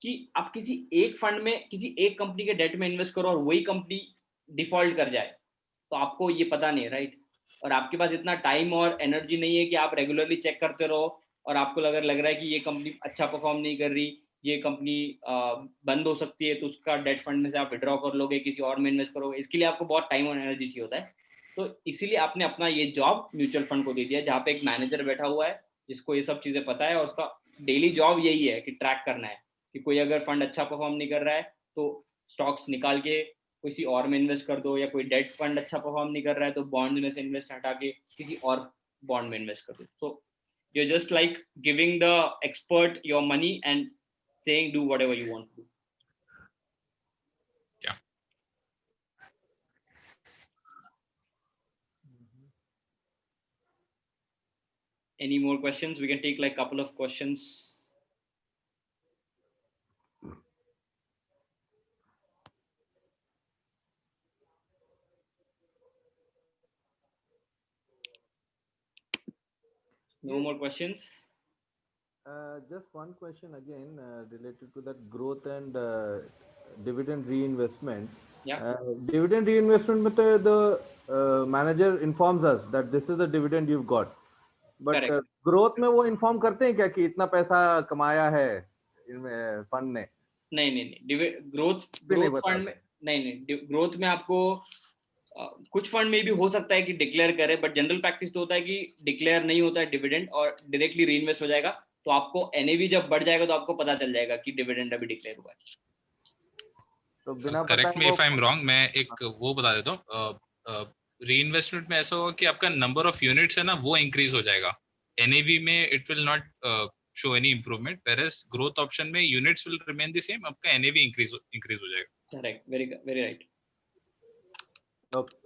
कि आप किसी एक फंड में किसी एक कंपनी के डेट में इन्वेस्ट करो और वही कंपनी डिफॉल्ट कर जाए तो आपको ये पता नहीं है, राइट? और आपके पास इतना टाइम और एनर्जी नहीं है कि आप रेगुलरली चेक करते रहो और आपको अगर लग रहा है कि ये कंपनी अच्छा परफॉर्म नहीं कर रही, ये कंपनी बंद हो सकती है, तो उसका डेट फंड में से आप विड्रॉ कर लोगे, किसी और में इन्वेस्ट करोगे, इसके लिए आपको बहुत टाइम और एनर्जी चाहिए होता है। तो इसीलिए आपने अपना ये जॉब म्यूचुअल फंड को दे दिया, जहाँ पे एक मैनेजर बैठा हुआ है जिसको ये सब चीजें पता है और उसका डेली जॉब यही है कि ट्रैक करना है कि कोई अगर फंड अच्छा परफॉर्म नहीं कर रहा है तो स्टॉक्स निकाल के किसी और में इन्वेस्ट कर दो, या कोई डेट फंड अच्छा परफॉर्म नहीं कर रहा है तो बॉन्ड में से इन्वेस्ट हटा के किसी और बॉन्ड में इन्वेस्ट कर दो। सो you're just like giving the expert your money and saying do whatever you want to do. Yeah. Any more questions? We can take like couple of questions. No more questions? Just one question again related to that growth and dividend reinvestment. Yeah. Dividend reinvestment method, the manager informs us that this is the dividend you've got. But Correct. growth में वो inform करते हैं क्या कि इतना पैसा कमाया है इनमें फंड ने? नहीं, ग्रोथ फंड में नहीं, ग्रोथ में आपको कुछ फंड में भी हो सकता है कि डिक्लेयर करे, बट जनरल प्रैक्टिस तो होता है कि डिक्लेयर नहीं होता है डिविडेंड और डायरेक्टली रीइन्वेस्ट हो जाएगा, तो आपको एनएवी जब बढ़ जाएगा तो आपको पता चल जाएगा कि डिविडेंड अभी डिक्लेयर हुआ है। तो बिना correct me if I am wrong, मैं एक वो बता देता हूँ, रीइन्वेस्टमेंट में ऐसा होगा कि आपका नंबर ऑफ यूनिट्स है ना वो इंक्रीज हो जाएगा, एनएवी में it will not show any improvement, whereas growth option में units will remain the same, आपका एनएवी इंक्रीज हो जाएगा। Correct, very right. Okay.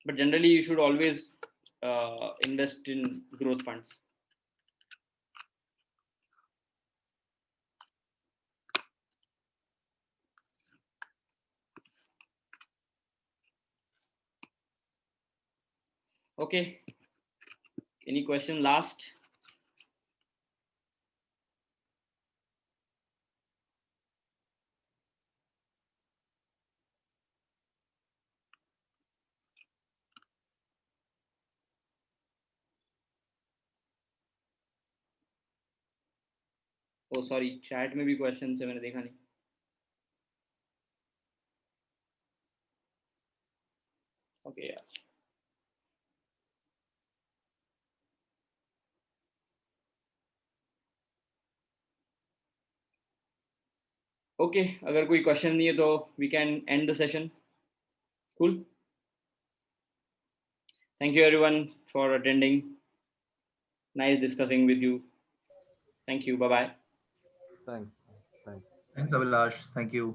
But generally you should always invest in growth funds. Okay, any question last? O sorry, chat में भी question है, मैंने देखा नहीं। ओके यार, ओके, अगर कोई क्वेश्चन नहीं है तो we can end the session. Cool, thank you everyone for attending, nice discussing with you, thank you, bye bye. Thanks. Thanks, Abhilash. Thank you.